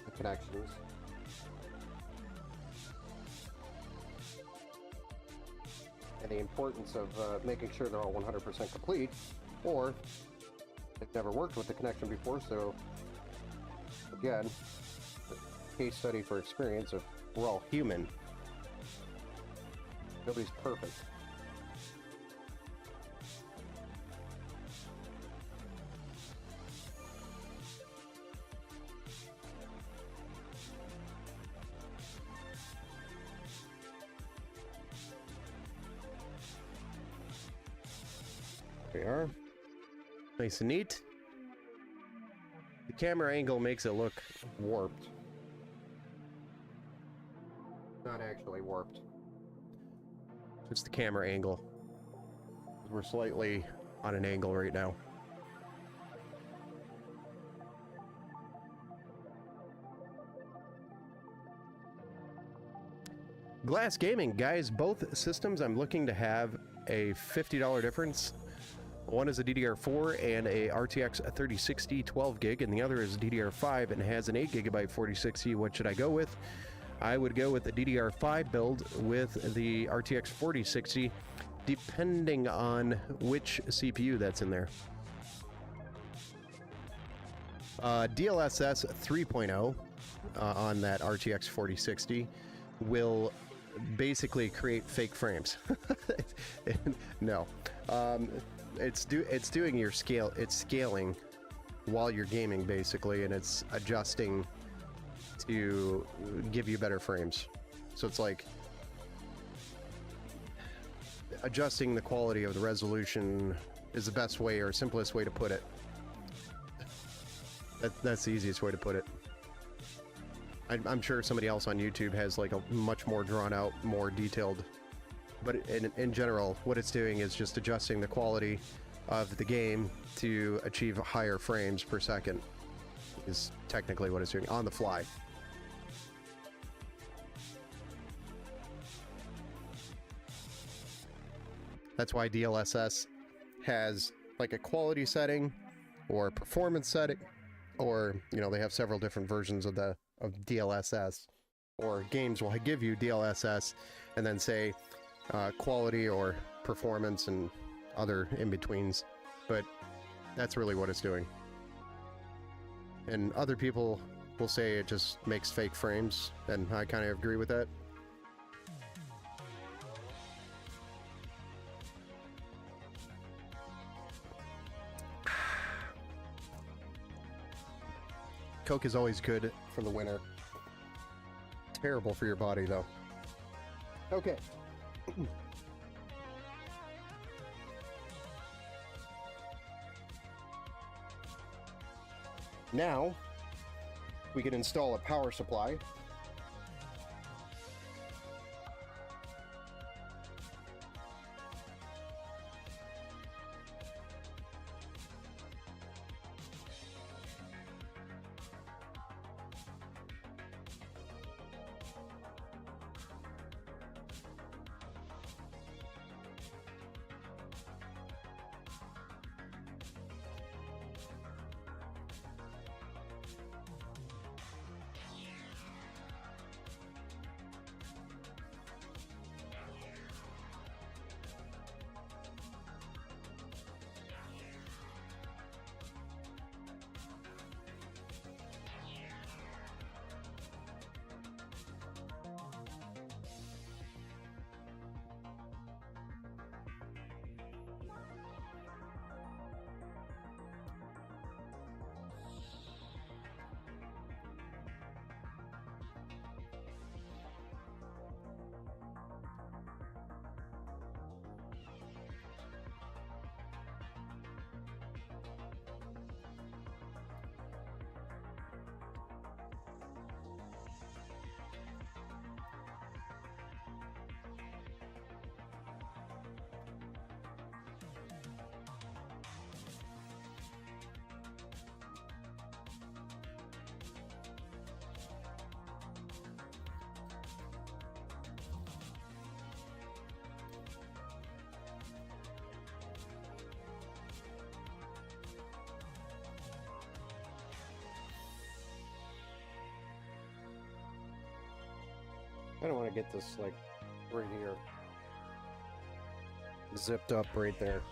the connections. And the importance of making sure they're all 100% complete, or they've never worked with the connection before, so again, case study for experience of we're all human. Nobody's perfect. There we are. Nice and neat. The camera angle makes it look warped. Not actually warped. Just the camera angle. We're slightly on an angle right now. Glass Gaming, guys, both systems I'm looking to have a $50 difference. One is a DDR4 and a RTX 3060 12 gig, and the other is DDR5 and has an 8 gigabyte 4060. What should I go with? I would go with the DDR5 build with the RTX 4060, depending on which CPU that's in there. DLSS 3.0 on that RTX 4060 will basically create fake frames. No. It's doing your scale, it's scaling while you're gaming basically, and it's adjusting to give you better frames. So it's like adjusting the quality of the resolution is the best way or simplest way to put it. That's the easiest way to put it. I'm sure somebody else on YouTube has like a much more drawn out, more detailed, but in general, what it's doing is just adjusting the quality of the game to achieve higher frames per second, is technically what it's doing on the fly. That's why DLSS has like a quality setting or a performance setting, or, you know, they have several different versions of DLSS, or games will give you DLSS and then say quality or performance and other in-betweens, but that's really what it's doing. And other people will say it just makes fake frames, and I kind of agree with that. Coke is always good for the winter. Terrible for your body, though. Okay. Now, we can install a power supply. I don't want to get this like right here zipped up right there.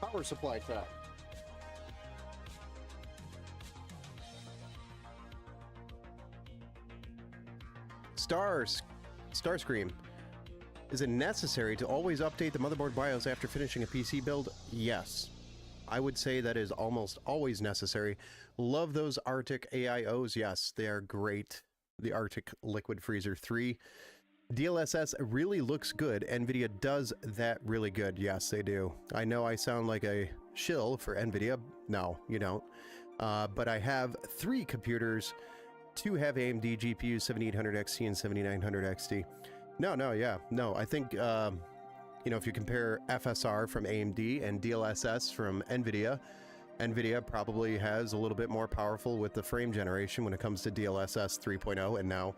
Power supply time. Starscream. Is it necessary to always update the motherboard BIOS after finishing a PC build? Yes. I would say that is almost always necessary. Love those Arctic AIOs. Yes, they are great. The Arctic Liquid Freezer 3. DLSS really looks good. NVIDIA does that really good. Yes, they do. I know I sound like a shill for NVIDIA. No, you don't. But I have 3 computers. 2 have AMD GPUs, 7800XT and 7900XT. No, I think, you know, if you compare FSR from AMD and DLSS from NVIDIA, NVIDIA probably has a little bit more powerful with the frame generation when it comes to DLSS 3.0 and now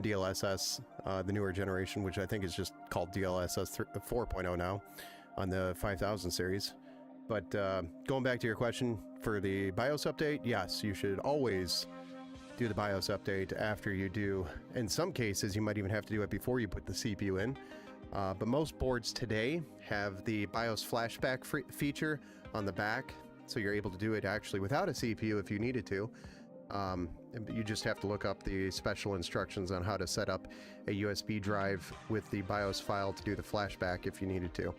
DLSS, the newer generation, which I think is just called DLSS 4.0 now on the 5000 series. But going back to your question for the BIOS update, yes, you should always do the BIOS update after you do. In some cases, you might even have to do it before you put the CPU in. But most boards today have the BIOS flashback feature on the back, so you're able to do it actually without a CPU if you needed to. You just have to look up the special instructions on how to set up a USB drive with the BIOS file to do the flashback if you needed to.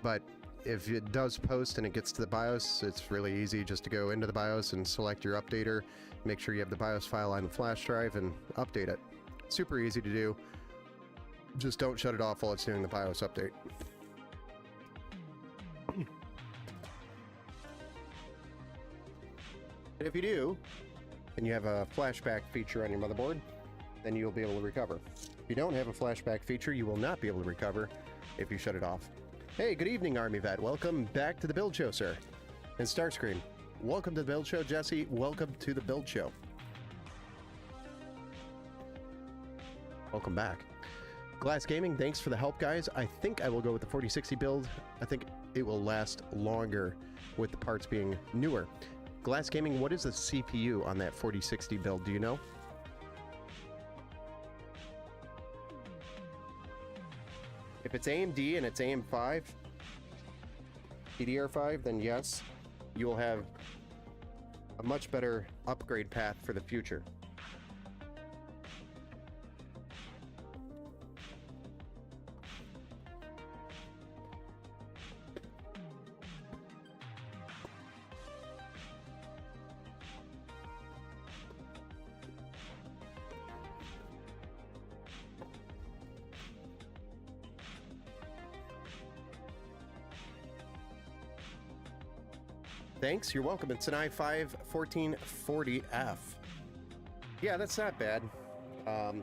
But if it does post and it gets to the BIOS, it's really easy just to go into the BIOS and select your updater, make sure you have the BIOS file on the flash drive and update it. Super easy to do. Just don't shut it off while it's doing the BIOS update. And if you do, and you have a flashback feature on your motherboard, then you'll be able to recover. If you don't have a flashback feature, you will not be able to recover if you shut it off. Hey, good evening, Army Vet. Welcome back to the Build Show, sir. And Starscream, welcome to the Build Show. Jesse, welcome to the Build Show. Welcome back. Glass Gaming, thanks for the help, guys. I think I will go with the 4060 build. I think it will last longer with the parts being newer. Glass Gaming, what is the CPU on that 4060 build? Do you know? If it's AMD and it's AM5, DDR5, then yes, you will have a much better upgrade path for the future. Thanks, you're welcome. It's an i5 1440F. Yeah, that's not bad. I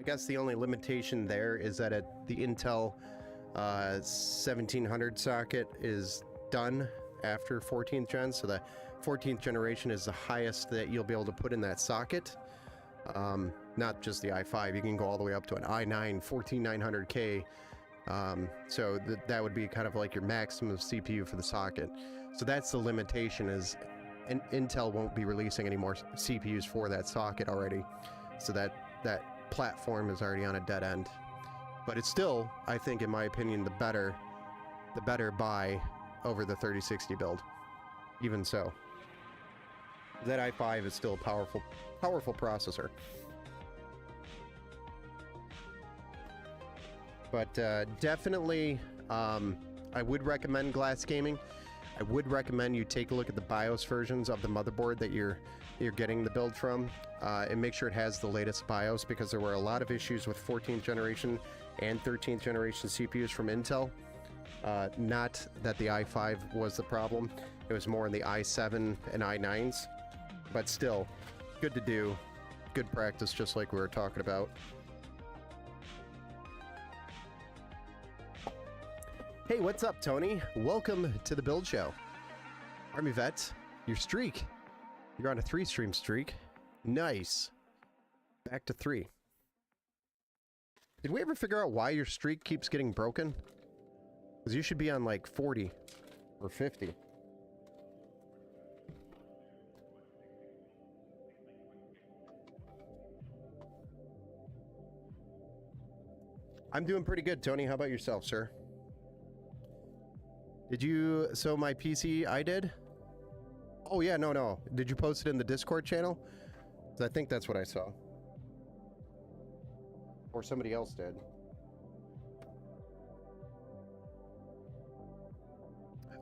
guess the only limitation there is that the Intel 1700 socket is done after 14th gen, so the 14th generation is the highest that you'll be able to put in that socket. Not just the i5, you can go all the way up to an i9 14900K. So that would be kind of like your maximum CPU for the socket. So that's the limitation, is Intel won't be releasing any more CPUs for that socket already. So that platform is already on a dead end. But it's still, I think, in my opinion, the better buy over the 3060 build. Even so, that i5 is still a powerful processor. But definitely, I would recommend Glass Gaming. I would recommend you take a look at the BIOS versions of the motherboard that you're getting the build from. and make sure it has the latest BIOS, because there were a lot of issues with 14th generation and 13th generation CPUs from Intel. Not that the i5 was the problem, it was more in the i7 and i9s, but still, good to do, good practice, just like we were talking about. Hey, what's up, Tony? Welcome to the Build Show. Army Vet, your streak. You're on a 3-stream streak. Nice. Back to 3. Did we ever figure out why your streak keeps getting broken? Because you should be on like 40 or 50. I'm doing pretty good, Tony. How about yourself, sir? Did you... So my PC, I did? Oh, yeah, no. Did you post it in the Discord channel? 'Cause I think that's what I saw. Or somebody else did.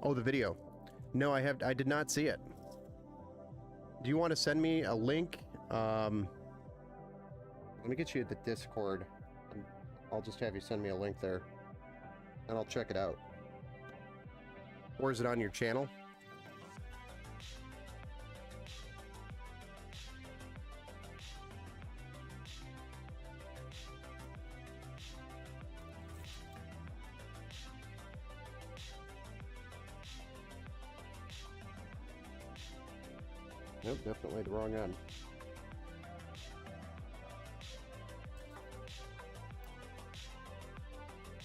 Oh, the video. No, I did not see it. Do you want to send me a link? Let me get you the Discord. I'll just have you send me a link there. And I'll check it out. Or is it on your channel? Nope, definitely the wrong end.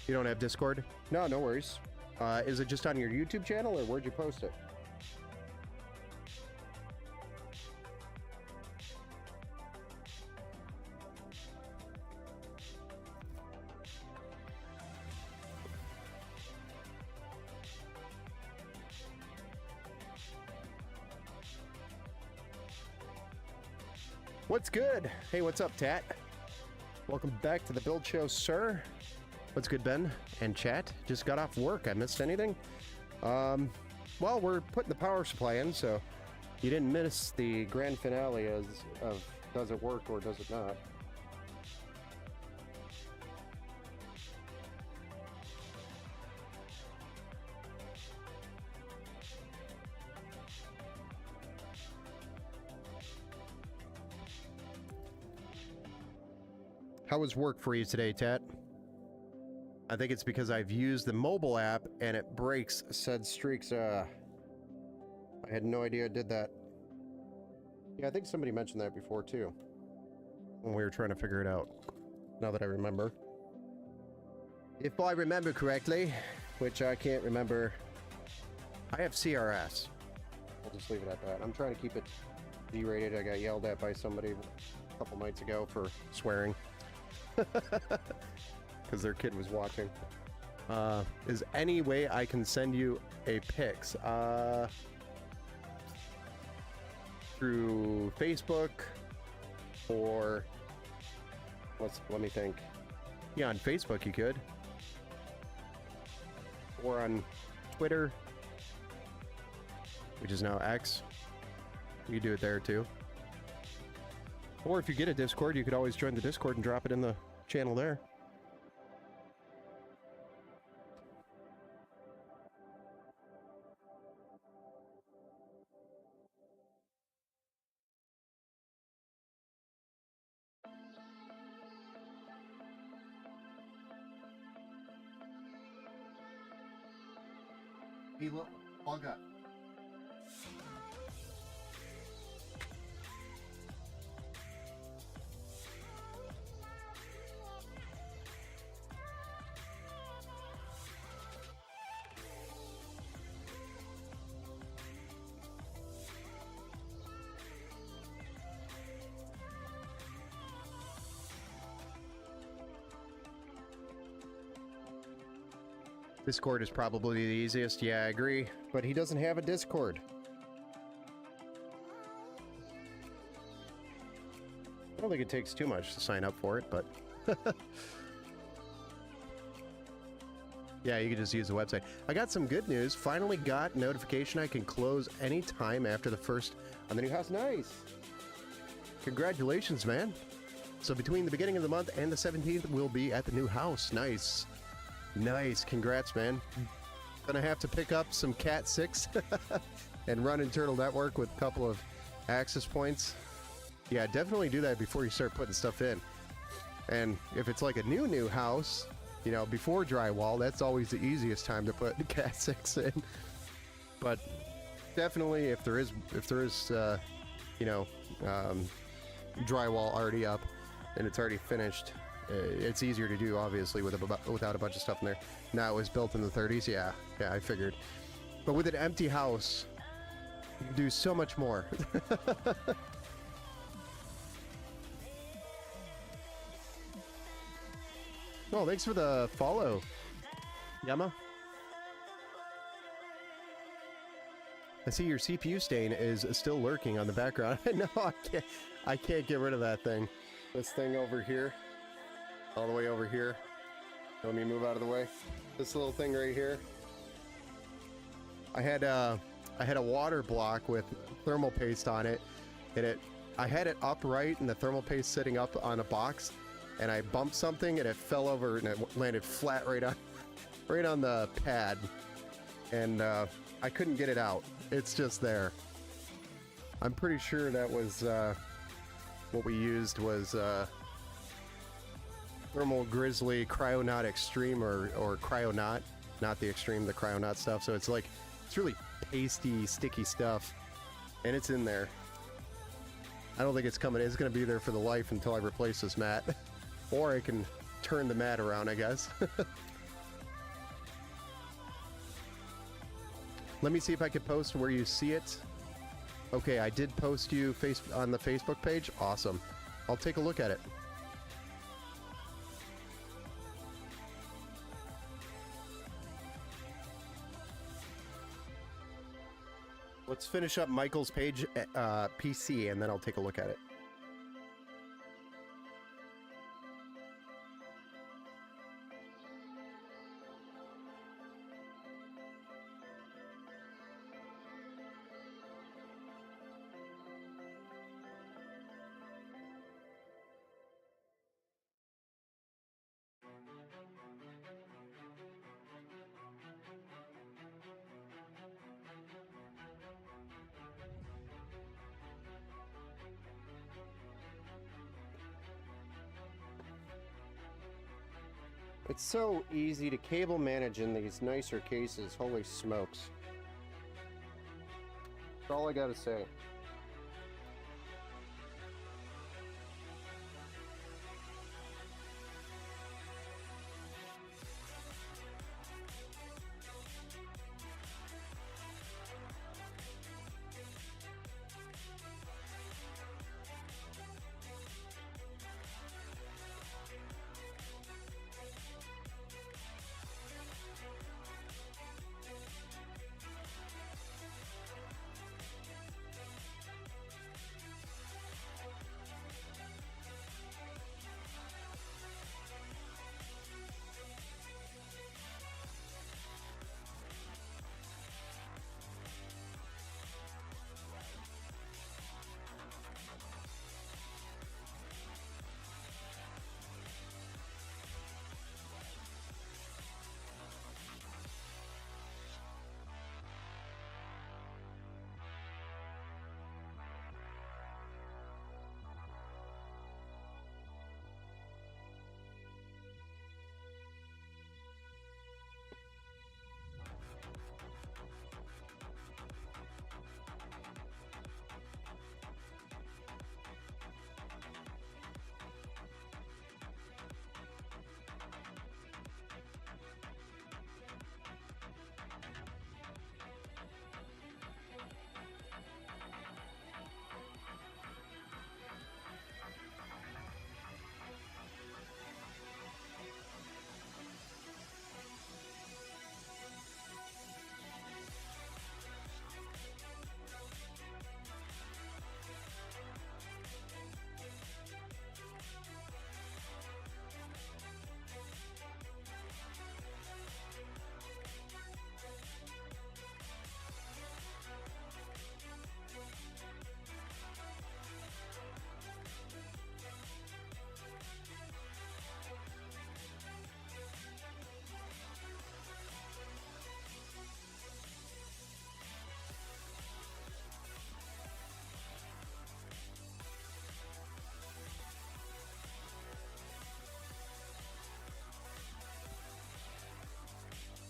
You don't have Discord? No, no worries. Is it just on your YouTube channel, or where'd you post it? What's good? Hey, what's up, Tat? Welcome back to the Build Show, sir. What's good, Ben? And chat? Just got off work. I missed anything? Well, we're putting the power supply in, so you didn't miss the grand finale of does it work or does it not? How was work for you today, Tat? I think it's because I've used the mobile app and it breaks said streaks. I had no idea it did that. Yeah, I think somebody mentioned that before too, when we were trying to figure it out. Now that I remember. If I remember correctly, which I can't remember, I have CRS. I'll just leave it at that. I'm trying to keep it D-rated. I got yelled at by somebody a couple nights ago for swearing. Because their kid was watching. Is any way I can send you a pics? Through Facebook or let me think. Yeah, on Facebook you could. Or on Twitter, which is now X. You could do it there too. Or if you get a Discord, you could always join the Discord and drop it in the channel there. Hey, look, log up. Discord is probably the easiest. Yeah, I agree. But he doesn't have a Discord. I don't think it takes too much to sign up for it, but... yeah, you can just use the website. I got some good news. Finally got notification I can close any time after the first on the new house. Nice! Congratulations, man. So between the beginning of the month and the 17th, we'll be at the new house. Nice. Nice. Congrats, man. Gonna have to pick up some Cat 6 and run Internal Network with a couple of access points. Yeah, definitely do that before you start putting stuff in. And if it's like a new house, you know, before drywall, that's always the easiest time to put Cat 6 in. But definitely if there is you know, drywall already up and it's already finished, it's easier to do, obviously, without a bunch of stuff in there. Now it was built in the 30s. Yeah, I figured. But with an empty house, you can do so much more. Oh, thanks for the follow, Yama. I see your CPU stain is still lurking on the background. No, I can't get rid of that thing. This thing over here, all the way over here. Let me move out of the way. This little thing right here. I had a water block with thermal paste on it, and I had it upright and the thermal paste sitting up on a box, and I bumped something and it fell over and it landed flat right on the pad, and I couldn't get it out. It's just there. I'm pretty sure that was what we used was Thermal Grizzly Cryonaut Extreme or Cryonaut, not the Extreme, the Cryonaut stuff. So it's like, it's really pasty, sticky stuff, and it's in there. I don't think it's coming. It's going to be there for the life until I replace this mat. Or I can turn the mat around, I guess. Let me see if I can post where you see it. Okay, I did post you on the Facebook page. Awesome. I'll take a look at it. Let's finish up Michael's page PC, and then I'll take a look at it. It's so easy to cable manage in these nicer cases. Holy smokes. That's all I gotta say.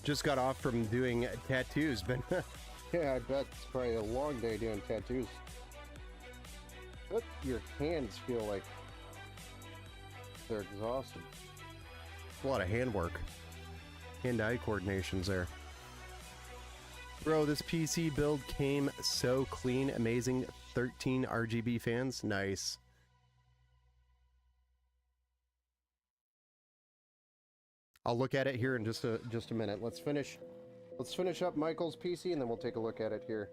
Just got off from doing tattoos, but yeah, I bet it's probably a long day doing tattoos. But your hands feel like they're exhausted. A lot of hand work. Hand-eye coordinations there. Bro, this PC build came so clean. Amazing. 13 RGB fans. Nice. I'll look at it here in just a minute. Let's finish up Michael's PC and then we'll take a look at it here.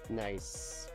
Nice.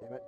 Damn it.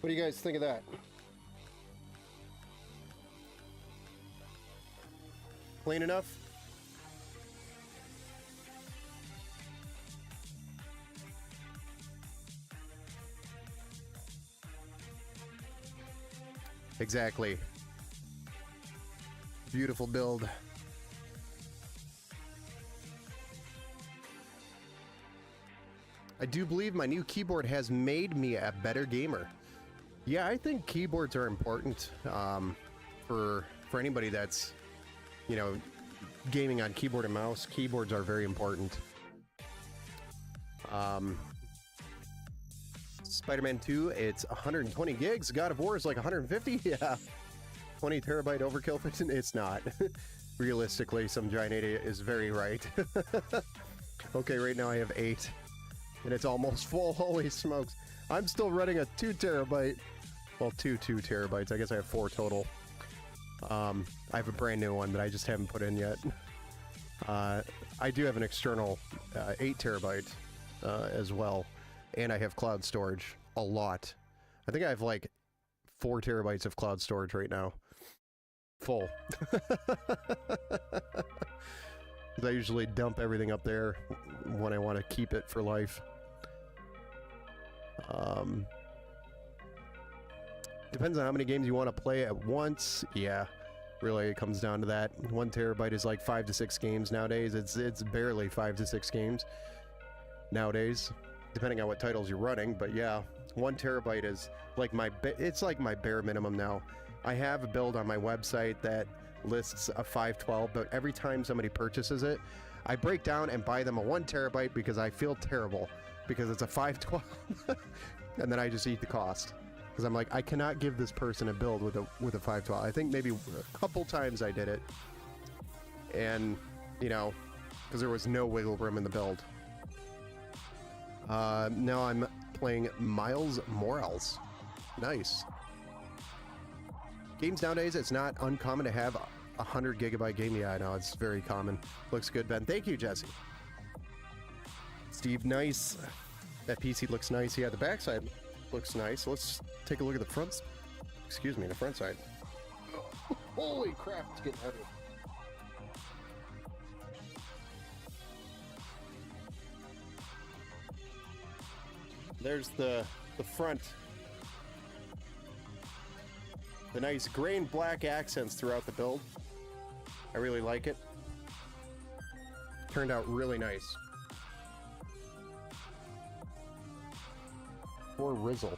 What do you guys think of that? Clean enough? Exactly. Beautiful build. I do believe my new keyboard has made me a better gamer. Yeah, I think keyboards are important for anybody that's, you know, gaming on keyboard and mouse. Keyboards are very important. Spider-Man 2, it's 120 gigs. God of War is like 150. Yeah. 20 terabyte overkill. It's not. Realistically, some giant idiot is very right. Okay, right now I have 8. And it's almost full. Holy smokes. I'm still running a 2 terabyte. Well, 2 terabytes. I guess I have 4 total. I have a brand new one that I just haven't put in yet. I do have an external 8 terabyte as well. And I have cloud storage. A lot. I think I have like 4 terabytes of cloud storage right now. Full. I usually dump everything up there when I want to keep it for life. Depends on how many games you want to play at once. Yeah, really, it comes down to that. 1 terabyte is like 5 to 6 games nowadays. It's barely 5 to 6 games nowadays, depending on what titles you're running. But yeah, 1 terabyte is like it's like my bare minimum now. I have a build on my website that lists a 512, but every time somebody purchases it, I break down and buy them a 1 terabyte because I feel terrible because it's a 512, and then I just eat the cost because I'm like, I cannot give this person a build with a 512. I think maybe a couple times I did it, and you know, because there was no wiggle room in the build. Now I'm playing Miles Morales. Nice. Games nowadays, it's not uncommon to have 100 gigabyte game. Yeah, I know, it's very common. Looks good, Ben. Thank you, Jesse. Steve, nice. That PC looks nice. Yeah, the backside looks nice. Let's take a look at the front. Excuse me, the front side. Oh, holy crap, it's getting heavy. There's the front. The nice gray and black accents throughout the build. I really like it. Turned out really nice. Poor Rizzle.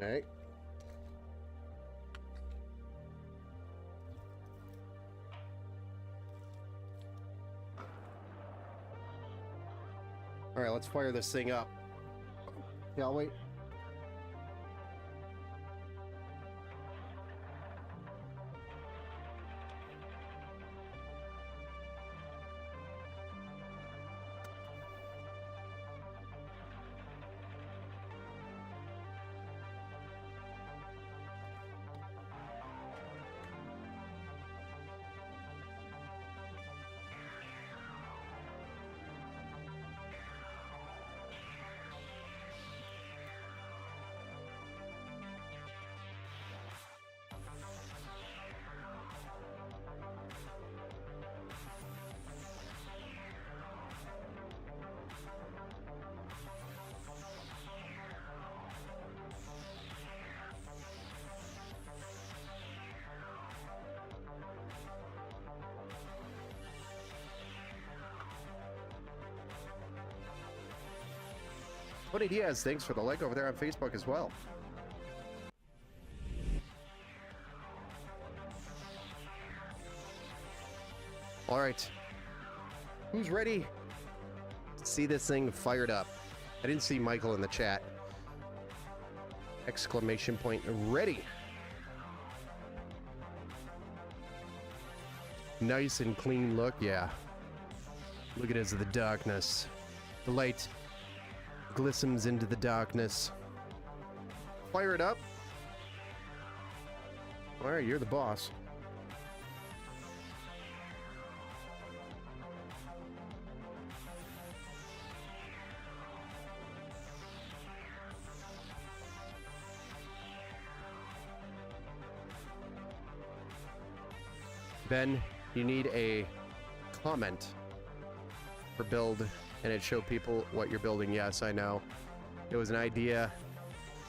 All right. All right, let's fire this thing up. Yeah, I'll wait. Tony Diaz, thanks for the like over there on Facebook as well. All right. Who's ready to see this thing fired up? I didn't see Michael in the chat. Exclamation point, ready. Nice and clean look, yeah. Look at it as the darkness. The light glistens into the darkness. Fire it up. All right, you're the boss. Ben, you need a comment for build, and it showed people what you're building. Yes, I know. It was an idea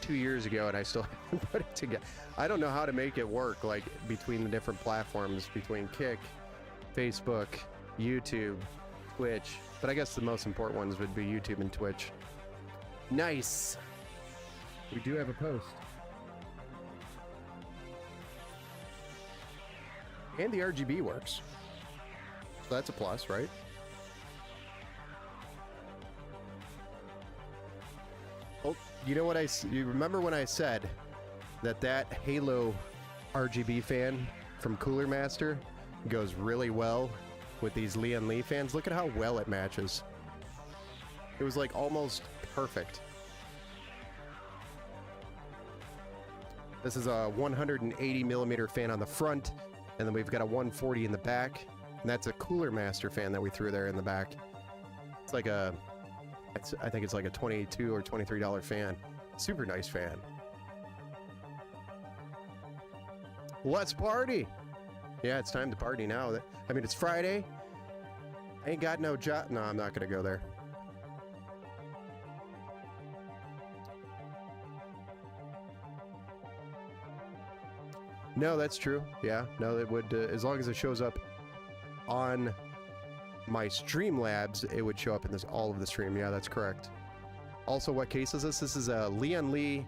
2 years ago, and I still haven't put it together. I don't know how to make it work, like, between the different platforms, between Kick, Facebook, YouTube, Twitch. But I guess the most important ones would be YouTube and Twitch. Nice. We do have a post. And the RGB works. So that's a plus, right? Oh, you know what you remember when I said that Halo RGB fan from Cooler Master goes really well with these Lian Li fans? Look at how well it matches. It was like almost perfect. This is a 180 millimeter fan on the front, and then we've got a 140 in the back, and that's a Cooler Master fan that we threw there in the back. It's like I think it's like a $22 or $23 fan. Super nice fan. Let's party! Yeah, it's time to party now. I mean, it's Friday. I ain't got no job. No, I'm not gonna go there. No, that's true. Yeah, no, it would, as long as it shows up on my Streamlabs, it would show up in all of the stream. Yeah, that's correct. Also, what case is this? This is a Lian Li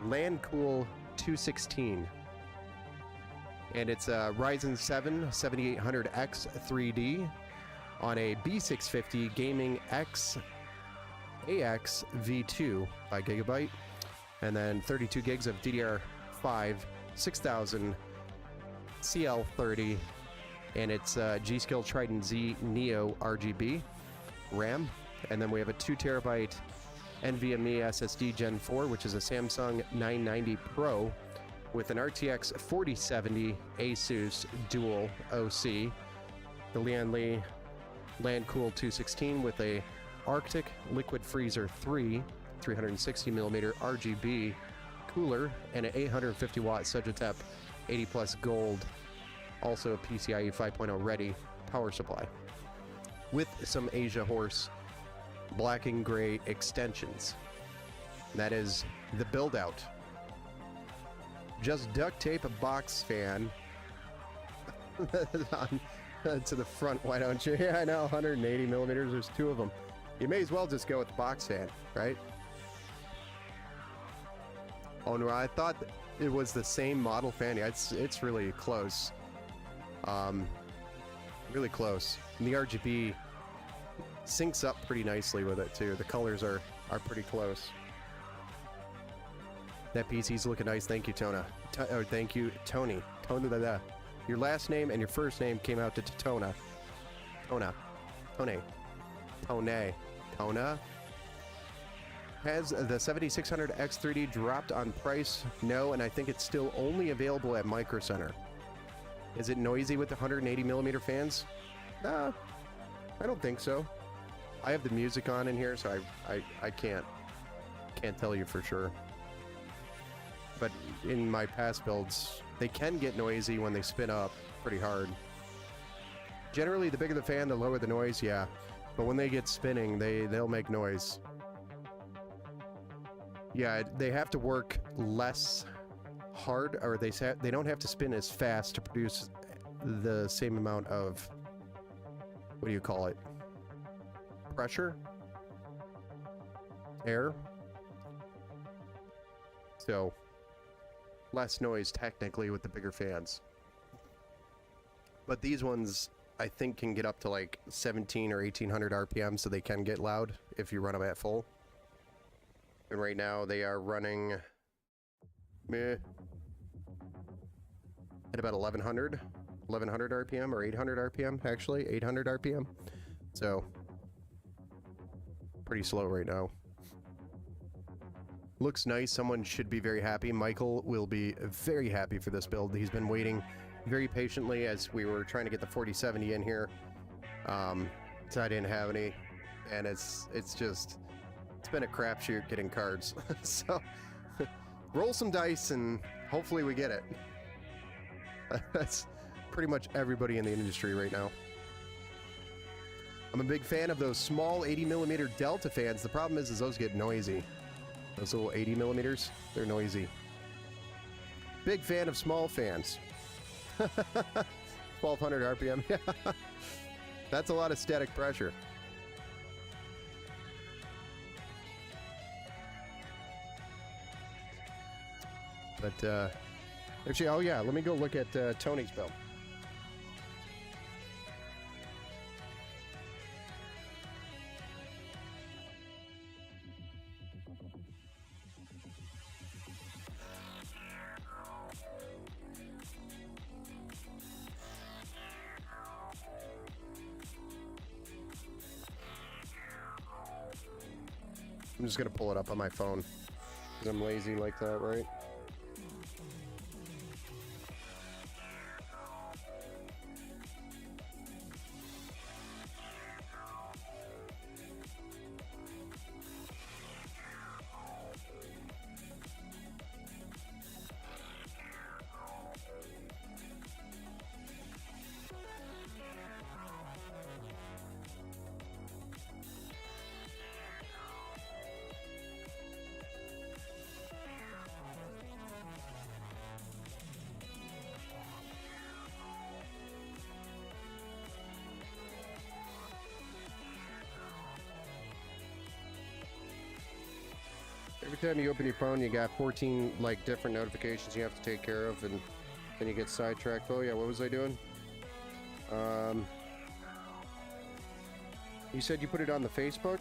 Landcool 216. And it's a Ryzen 7 7800X 3D on a B650 Gaming X AX V2 by Gigabyte. And then 32 gigs of DDR5 6000 CL30, and it's G.Skill Trident Z Neo RGB RAM, and then we have a 2 terabyte NVMe SSD Gen 4, which is a Samsung 990 Pro with an RTX 4070 Asus Dual OC, the Lian Li Landcool 216 with a Arctic Liquid Freezer 3 360 millimeter RGB cooler, and an 850 watt Sugitep 80 plus gold, also a PCIe 5.0 ready power supply with some Asia Horse black and gray extensions. That is the build out. Just duct tape a box fan on, to the front, why don't you? Yeah, I know, 180 millimeters, there's 2 of them. You may as well just go with the box fan, right? Oh no, I thought it was the same model fan. Yeah, it's really close. Really close. And the RGB syncs up pretty nicely with it too. The colors are pretty close. That PC's looking nice. Thank you, Tona. Thank you, Tony. Tona. Your last name and your first name came out to Tona. Tona. Tone. Tone. Tona. Has the 7600 X3D dropped on price? No, and I think it's still only available at Micro Center. Is it noisy with the 180 millimeter fans? Nah, I don't think so. I have the music on in here, so I can't tell you for sure. But in my past builds, they can get noisy when they spin up pretty hard. Generally, the bigger the fan, the lower the noise, yeah. But when they get spinning, they'll make noise. Yeah, they have to work less hard, or they don't have to spin as fast to produce the same amount of, what do you call it? Pressure? Air? So, less noise technically with the bigger fans. But these ones, I think, can get up to like 17 or 1800 RPM, so they can get loud if you run them at full. And right now they are running at about 1100 RPM, or 800 RPM, actually 800 RPM. So pretty slow right now. Looks nice. Someone should be very happy. Michael will be very happy for this build. He's been waiting very patiently as we were trying to get the 4070 in here. So I didn't have any, and it's been a crapshoot getting cards. So roll some dice and hopefully we get it. That's pretty much everybody in the industry right now. I'm a big fan of those small 80mm Delta fans. The problem is those get noisy. Those little 80mm, they're noisy. Big fan of small fans. 1200 RPM. That's a lot of static pressure. But, actually, oh yeah, let me go look at Tony's bill. I'm just gonna pull it up on my phone, because I'm lazy like that, right? Every time you open your phone, you got 14 like different notifications you have to take care of, and then you get sidetracked. Oh yeah, what was I doing? You said you put it on the Facebook?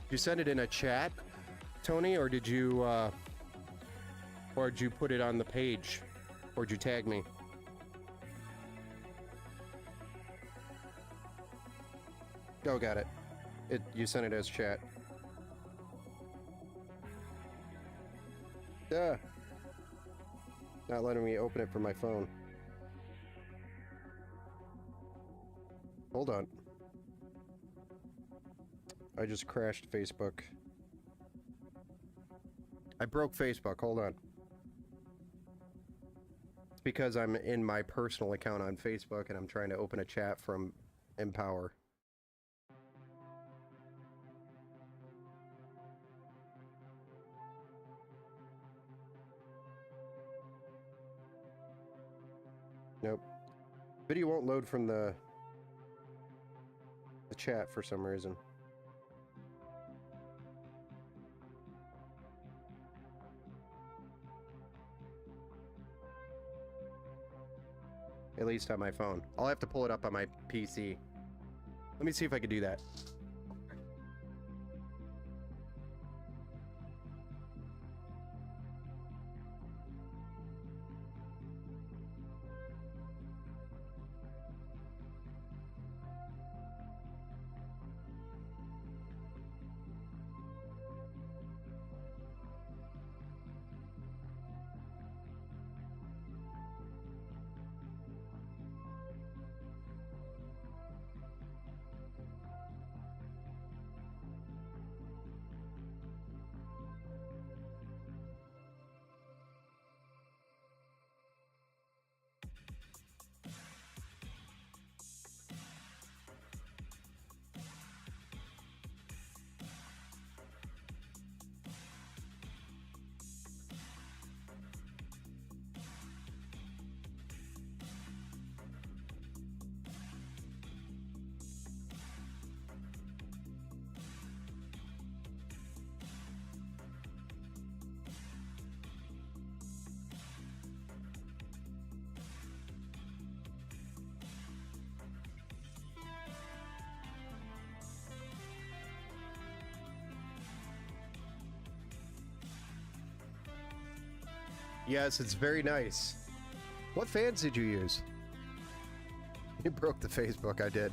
Did you send it in a chat, Tony, or did you put it on the page? Or did you tag me? Oh, got it. You sent it as chat. Yeah. Not letting me open it from my phone. Hold on. I just crashed Facebook. I broke Facebook. Hold on. It's because I'm in my personal account on Facebook and I'm trying to open a chat from Empower. Nope. Video won't load from the chat for some reason. At least on my phone. I'll have to pull it up on my PC. Let me see if I can do that. Yes, it's very nice. What fans did you use? You broke the Facebook, I did.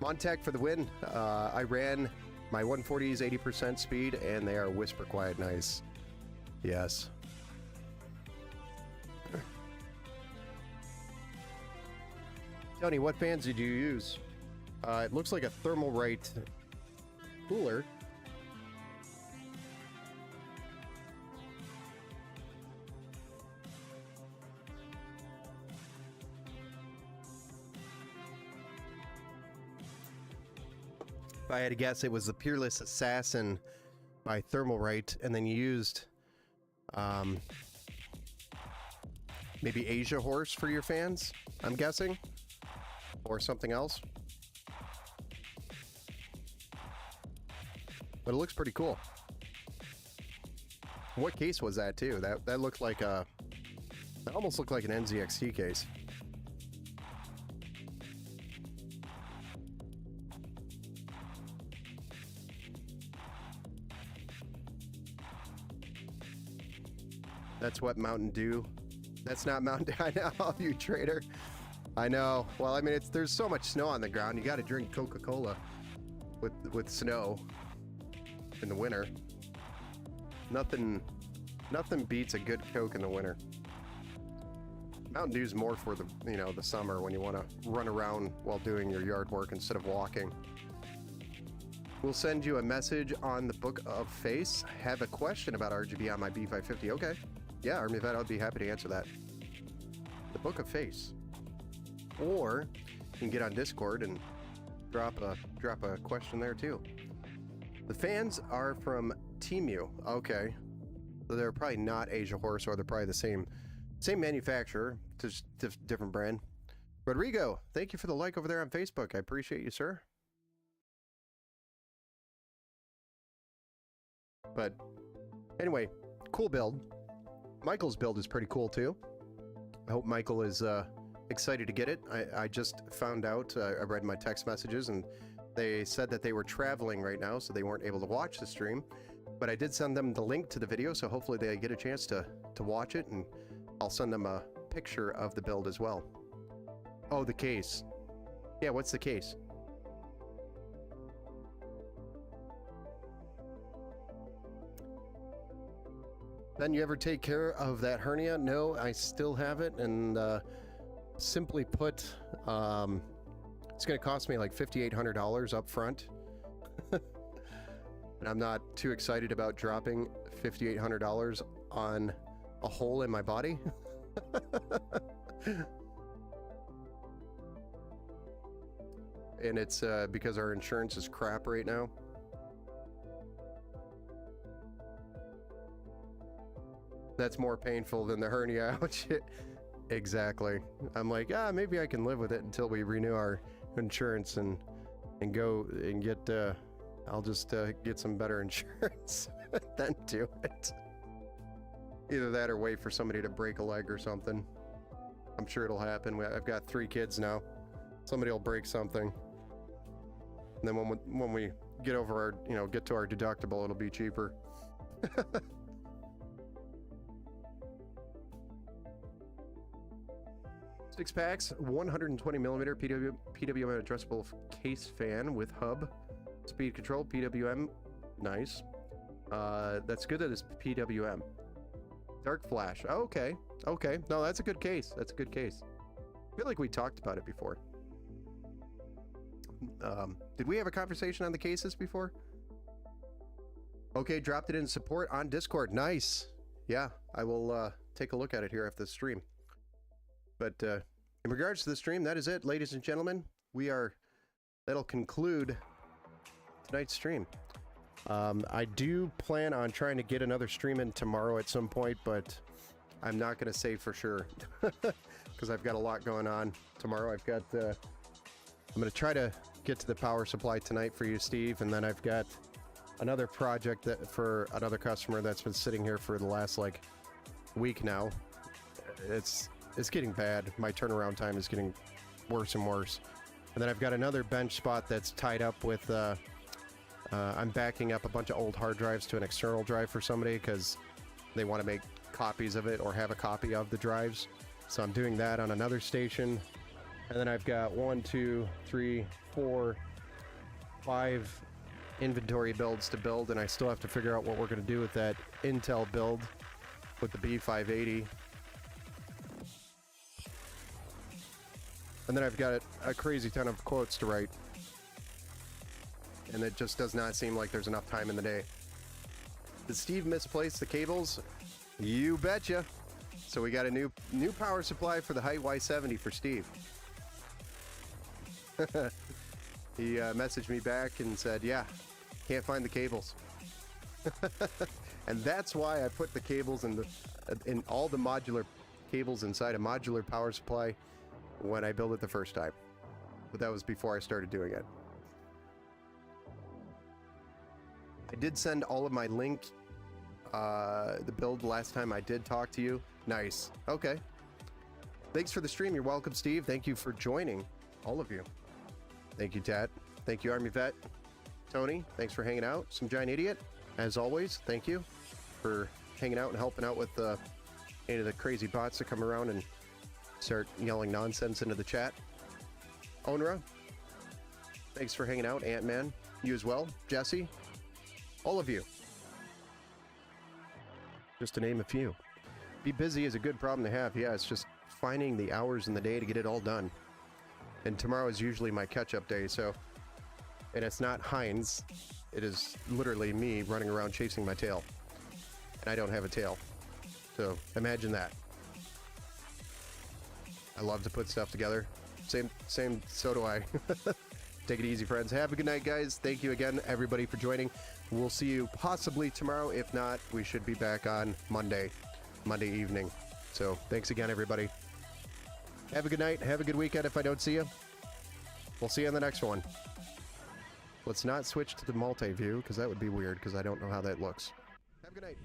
Montec for the win. I ran my 140s 80% speed, and they are whisper quiet nice. Yes. Tony, what fans did you use? It looks like a Thermalright cooler. If I had to guess, it was the Peerless Assassin by Thermalright, and then you used maybe Asia Horse for your fans, I'm guessing, or something else. But it looks pretty cool. What case was that too? That looked like a, that almost looked like an NZXT case. That's what Mountain Dew. That's not Mountain Dew. I know, you traitor. I know. Well, I mean, there's so much snow on the ground. You got to drink Coca-Cola with snow in the winter. Nothing beats a good Coke in the winter. Mountain Dew's more for the, you know, the summer when you want to run around while doing your yard work instead of walking. We'll send you a message on the Book of Face. Have a question about RGB on my B550. Okay. Yeah, Army Vet, I'd be happy to answer that. The Book of Face. Or you can get on Discord and drop a question there too. The fans are from Temu. Okay. So they're probably not Asia Horse, or they're probably the same manufacturer, just different brand. Rodrigo, thank you for the like over there on Facebook. I appreciate you, sir. But anyway, cool build. Michael's build is pretty cool too. I hope Michael is excited to get it. I just found out, I read my text messages, and they said that they were traveling right now, so they weren't able to watch the stream. But I did send them the link to the video, so hopefully they get a chance to watch it, and I'll send them a picture of the build as well. Oh, the case. Yeah, what's the case? Ben, you ever take care of that hernia? No, I still have it, and simply put, it's going to cost me like $5,800 up front. And I'm not too excited about dropping $5,800 on a hole in my body. And it's because our insurance is crap right now. That's more painful than the hernia. Ouch. Exactly. I'm like, maybe I can live with it until we renew our insurance and go and get, I'll just get some better insurance then do it. Either that or wait for somebody to break a leg or something. I'm sure it'll happen. I've got 3 kids now. Somebody will break something. And then when we get over our, get to our deductible, it'll be cheaper. 6 packs, 120 millimeter PWM addressable case fan with hub, speed control, PWM, nice. That's good that it's PWM. Dark flash, okay. No, that's a good case. That's a good case. I feel like we talked about it before. Did we have a conversation on the cases before? Okay, dropped it in support on Discord. Nice. Yeah, I will take a look at it here after the stream. But in regards to the stream, that is it, ladies and gentlemen. That'll conclude tonight's stream. I do plan on trying to get another stream in tomorrow at some point, but I'm not going to say for sure because I've got a lot going on tomorrow. I'm going to try to get to the power supply tonight for you, Steve, and then I've got another project for another customer that's been sitting here for the last like week now. It's getting bad. My turnaround time is getting worse and worse. And then I've got another bench spot that's tied up with, I'm backing up a bunch of old hard drives to an external drive for somebody because they want to make copies of it or have a copy of the drives. So I'm doing that on another station. And then I've got 1, 2, 3, 4, 5 inventory builds to build, and I still have to figure out what we're going to do with that Intel build with the B580. And then I've got a crazy ton of quotes to write. And it just does not seem like there's enough time in the day. Did Steve misplace the cables? You betcha. So we got a new power supply for the Height Y70 for Steve. He messaged me back and said, yeah, can't find the cables. And that's why I put the cables in all the modular cables inside a modular power supply when I built it the first time. But that was before I started doing it. I did send all of my link, the build last time I did talk to you. Nice. Okay. Thanks for the stream. You're welcome, Steve. Thank you for joining, all of you. Thank you, Tat. Thank you, Army Vet. Tony, thanks for hanging out. Some Giant Idiot, as always, thank you for hanging out and helping out with any of the crazy bots that come around and start yelling nonsense into the chat. Onra, thanks for hanging out. Ant-Man, you as well. Jesse, all of you. Just to name a few. Be busy is a good problem to have. Yeah, it's just finding the hours in the day to get it all done. And tomorrow is usually my catch-up day, so... And it's not Heinz. It is literally me running around chasing my tail. And I don't have a tail. So, imagine that. I love to put stuff together. Same, so do I. Take it easy, friends. Have a good night, guys. Thank you again, everybody, for joining. We'll see you possibly tomorrow. If not, we should be back on Monday evening. So, thanks again, everybody. Have a good night. Have a good weekend if I don't see you. We'll see you on the next one. Let's not switch to the multi-view, because that would be weird, because I don't know how that looks. Have a good night.